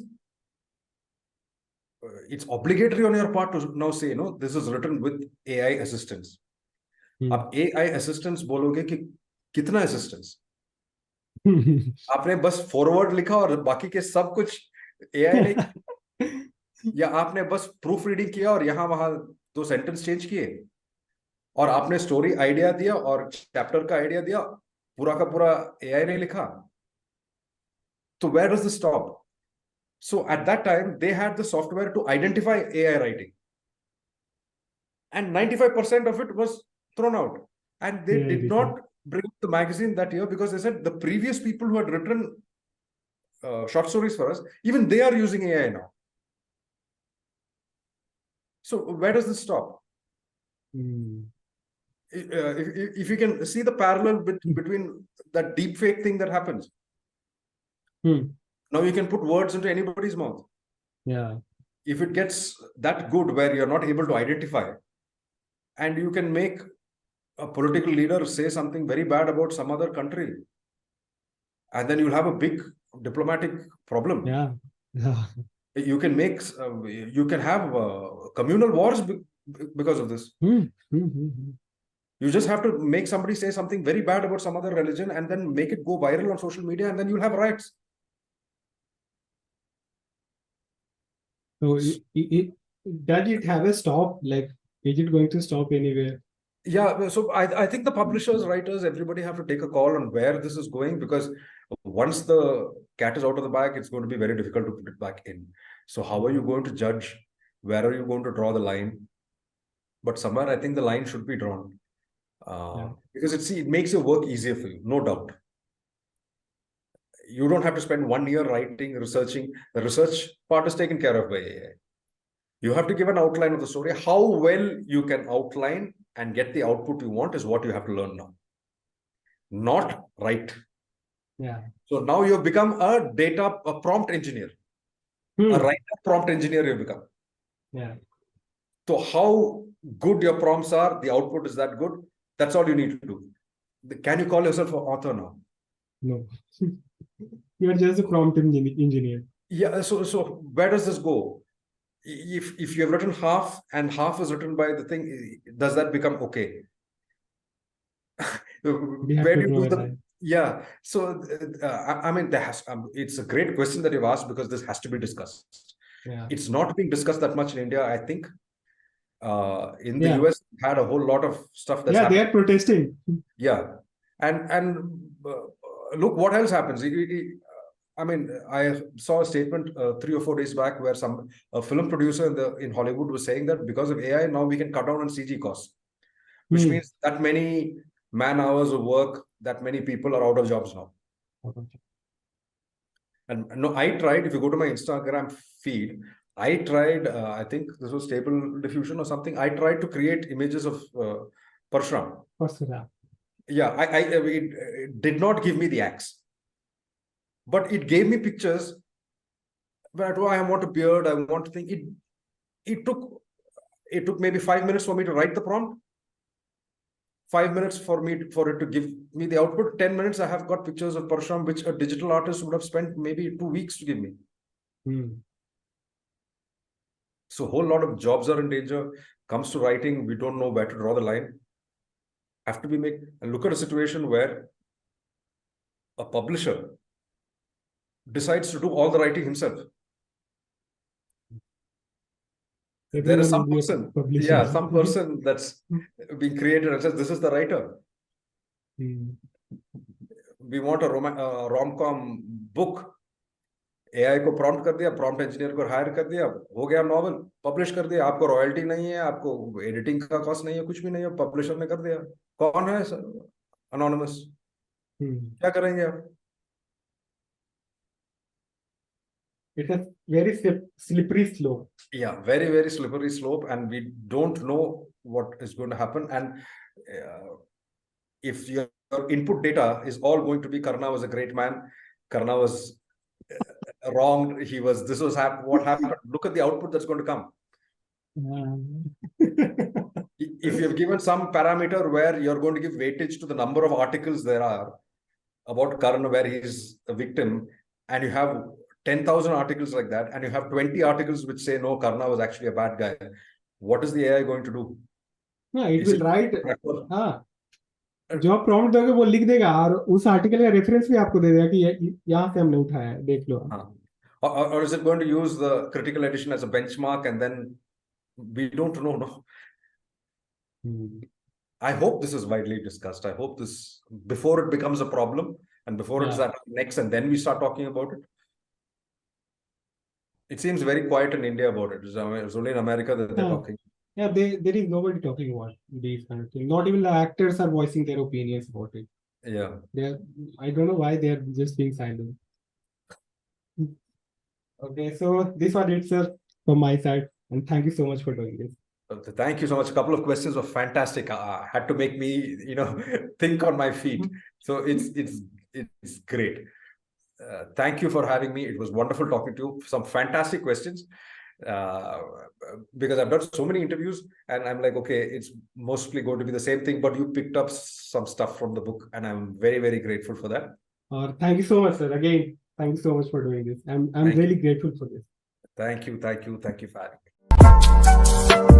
it's obligatory on your part to now say, no, this is written with AI assistance. Ab AI assistance bologe ki kitna assistance? आपने बस forward लिखा और बाकी के सब कुछ AI ने, या आपने बस प्रूफ रीडिंग किया और यहां वहां दो सेंटेंस चेंज किए, और आपने स्टोरी आइडिया दिया और चैप्टर का आइडिया दिया, पूरा का पूरा AI ने लिखा. तो where does this stop? So at that time they had the software to identify AI writing, and 95% of it was thrown out, and they did not bring the magazine that year, because they said the previous people who had written short stories for us, even they are using AI now. So where does this stop? If you can see the parallel between that deep fake thing that happens, now you can put words into anybody's mouth. Yeah. if it gets that good where you're not able to identify, and you can make a political leader say something very bad about some other country, and then you'll have a big diplomatic problem. Yeah. You can make, you can have communal wars because of this. You just have to make somebody say something very bad about some other religion and then make it go viral on social media, and then you'll have riots. So does it have a stop? Like, is it going to stop anywhere? Yeah, so I think the publishers, writers, everybody have to take a call on where this is going, because once the cat is out of the bag, it's going to be very difficult to put it back in. So how are you going to judge? Where are you going to draw the line? But somewhere I think the line should be drawn. Because it makes your work easier for you, no doubt. You don't have to spend 1 year writing, researching. The research part is taken care of by AI. You have to give an outline of the story. How well you can outline and get the output you want is what you have to learn now. Not write. Yeah. So now you've become a prompt engineer. A writer prompt engineer you've become. Yeah. So how good your prompts are, the output is that good. That's all you need to do. Can you call yourself an author now? No. You are just a prompt engineer. Yeah. So where does this go? If you have written half and half is written by the thing, does that become okay? Where do you do the? Yeah. So I mean, it's a great question that you've asked, because this has to be discussed. Yeah. It's not being discussed that much in India, I think. In the US, had a whole lot of stuff that's happening. They are protesting. Yeah, and look what else happens. I mean, I saw a statement 3 or 4 days back where a film producer in Hollywood was saying that because of AI, now we can cut down on CG costs, which means that many man hours of work, that many people are out of jobs now. And no, I tried. If you go to my Instagram feed, I tried. I think this was Stable Diffusion or something. I tried to create images of Parshuram. Yeah, it did not give me the axe, but it gave me pictures. But I want a beard. I want to think. It took maybe 5 minutes for me to write the prompt. 5 minutes for it to give me the output. 10 minutes, I have got pictures of Parshuram, which a digital artist would have spent maybe 2 weeks to give me. So a whole lot of jobs are in danger. Comes to writing, we don't know where to draw the line. Have to be and look at a situation where a publisher decides to do all the writing himself. There is some person, some person that's being created and says, this is the writer. We want a rom-com book. AI को prompt कर दिया, prompt engineer को hire कर दिया, हो गया novel, publish कर दिया, आपको royalty नहीं है, आपको editing का cost नहीं है, कुछ भी नहीं है, publisher ने कर दिया. कौन है anonymous? क्या करेंगे आप? It's a very slippery slope. Yeah, very, very slippery slope, and we don't know what is going to happen. And if your input data is all going to be Karna was a great man, Karna was wrong, this was what happened. Look at the output that's going to come. If you've given some parameter where you're going to give weightage to the number of articles there are about Karna where he's a victim, and you have 10,000 articles like that, and you have 20 articles which say no, Karna was actually a bad guy, what is the AI going to do? No, it will write. जो आप prompt दोगे वो लिख देगा और उस article का reference भी आपको दे देगा कि यहाँ से हमने उठाया है, देख लो. Or is it going to use the critical edition as a benchmark, and then we don't know. No. I hope this is widely discussed. I hope this, before it becomes a problem and before it's at next, and then we start talking about it. It seems very quiet in India about it. It's only in America that they're talking. Yeah, there is nobody talking about these kind of things. Not even the actors are voicing their opinions about it. Yeah. I don't know why they're just being silent. Okay, so this was it, sir, from my side. And thank you so much for doing this. Thank you so much. A couple of questions were fantastic. Had to make me, think on my feet. So it's great. Thank you for having me. It was wonderful talking to you. Some fantastic questions. because I've done so many interviews and I'm like, okay, it's mostly going to be the same thing, but you picked up some stuff from the book and I'm very, very grateful for that. Thank you so much, sir. Again, thank you so much for doing this. I'm Thank really you. grateful for this. Thank you for having me.